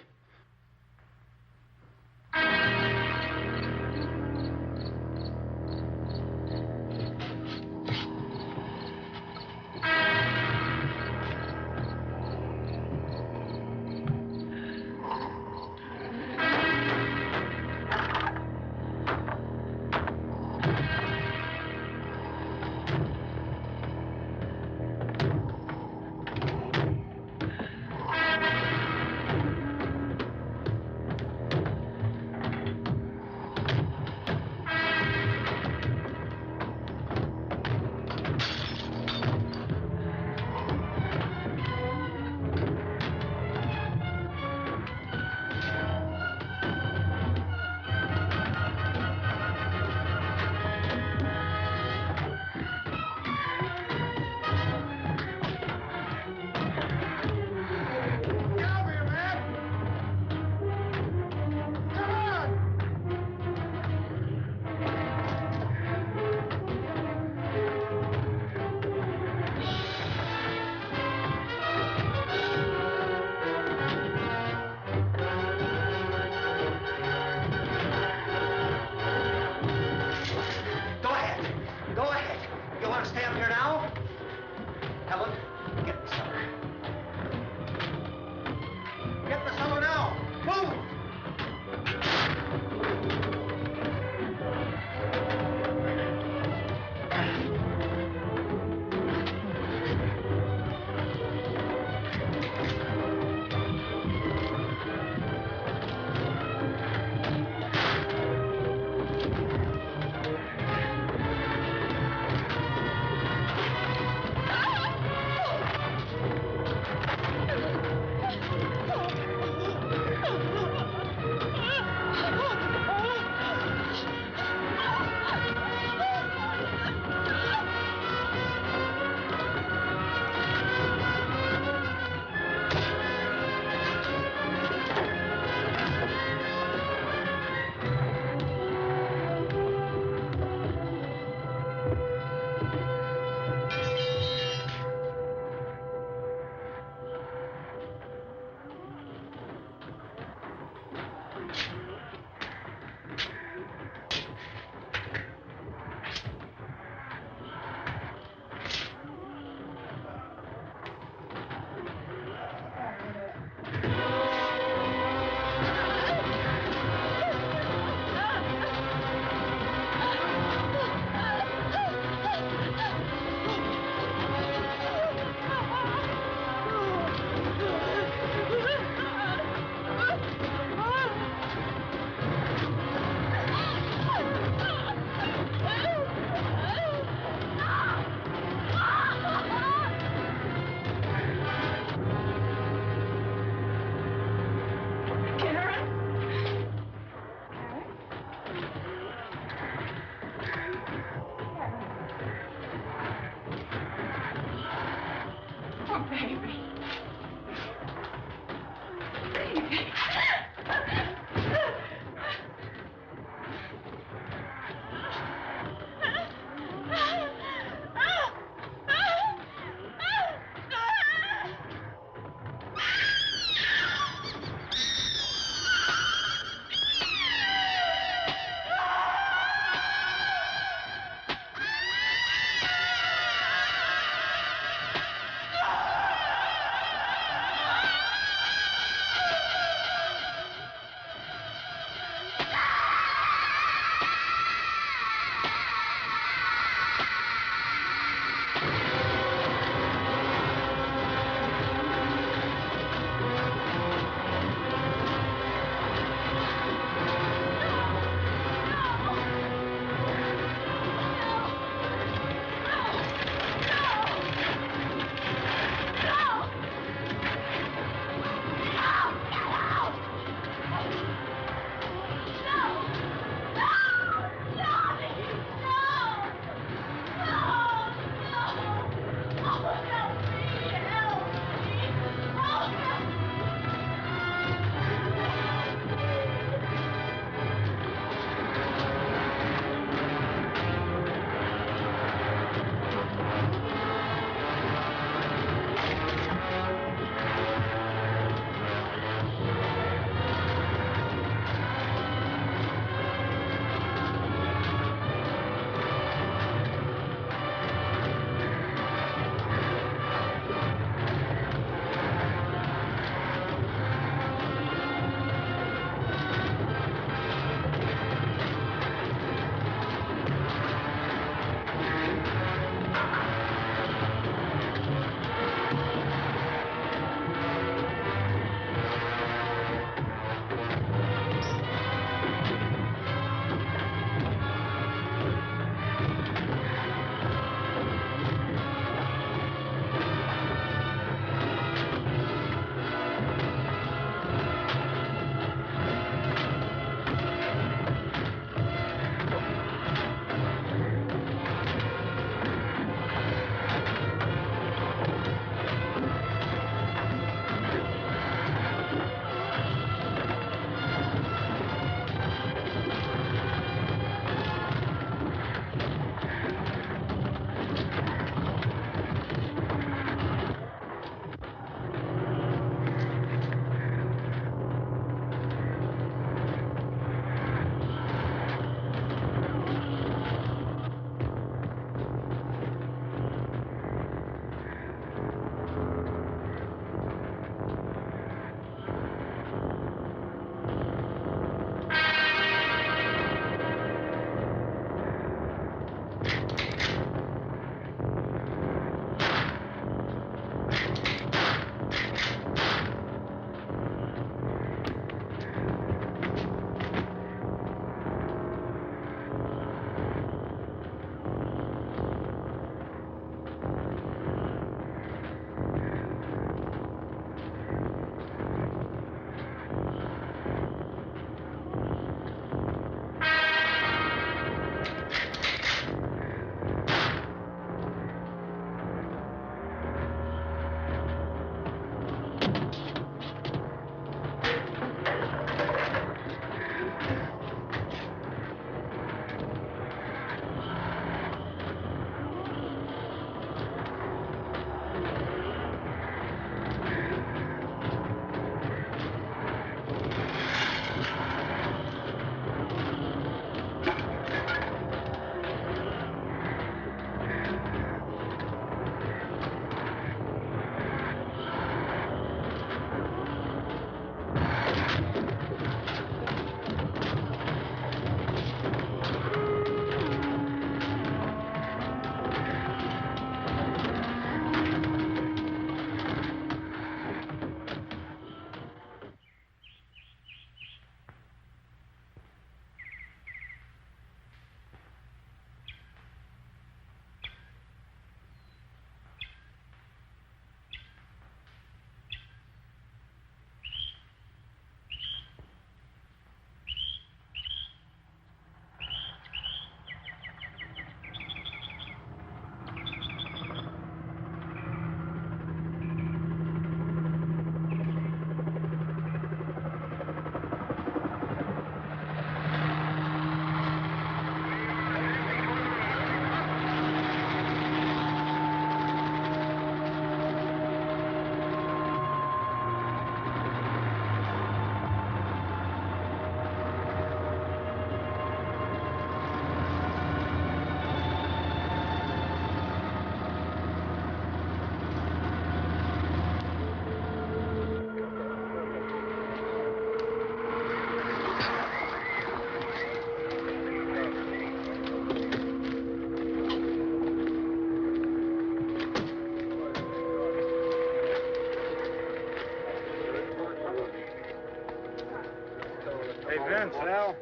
Hey, Vince, Al,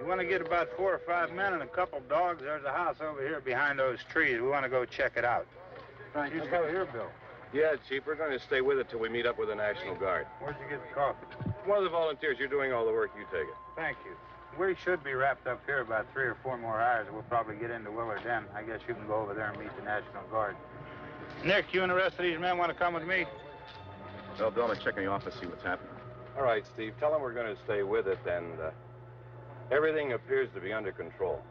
you want to get about 4 or 5 men and a couple dogs? There's a house over here behind those trees. We want to go check it out. You go here, Bill. Yeah, Chief, we're going to stay with it till we meet up with the National Guard. Where'd you get the coffee? One of the volunteers, you're doing all the work, you take it. Thank you. We should be wrapped up here about 3 or 4 more hours. We'll probably get into Willard then. I guess you can go over there and meet the National Guard. Nick, you and the rest of these men want to come with me? Well, Bill, I'm checking the office, see what's happening. All right, Steve, tell them we're going to stay with it, and everything appears to be under control.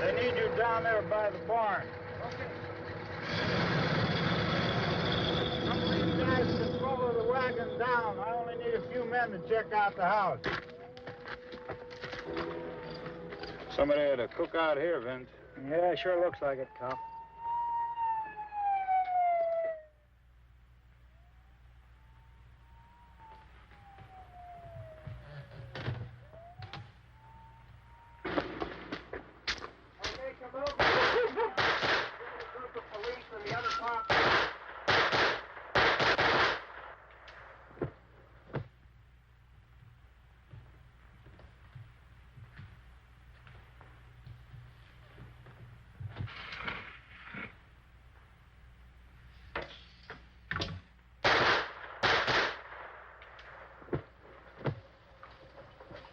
They need you down there by the barn. Some of these guys can follow the wagon down. I only need a few men to check out the house. Somebody had to cook out here, Vince. Yeah, sure looks like it, Cop.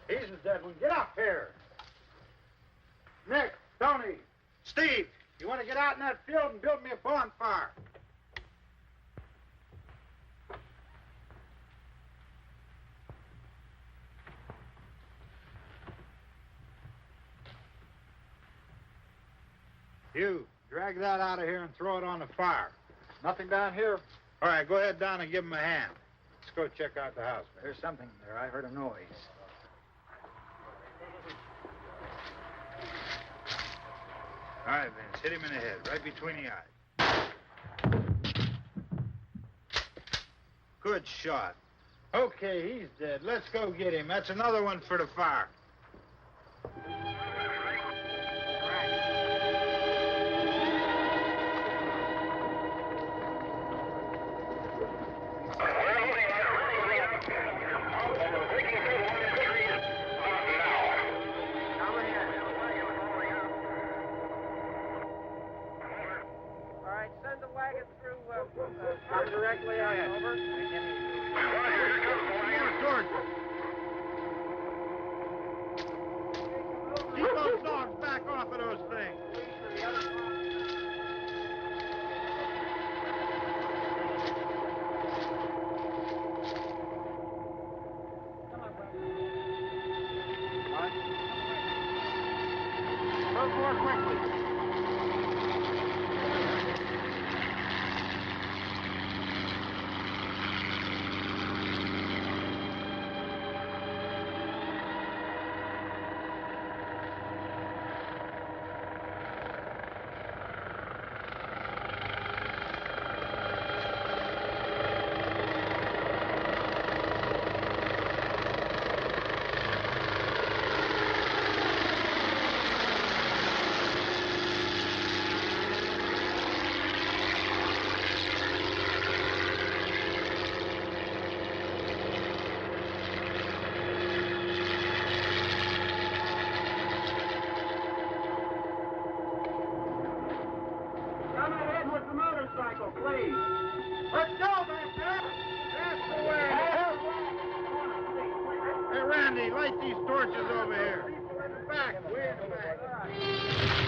Jesus, Edwin, get up here. Nick, Tony, Steve, you want to get out in that field and build me a bonfire? You, drag that out of here and throw it on the fire. Nothing down here. All right, go ahead down and give him a hand. Let's go check out the house. There's something there. I heard a noise. All right, Vince, hit him in the head, right between the eyes. Good shot. Okay, he's dead. Let's go get him. That's another one for the fire. Directly out, over. Keep those dogs back off of those things. Move more quickly. Please. Let's go, back there. That's the way. Hey, Randy, light these torches over here. Back, way in the back.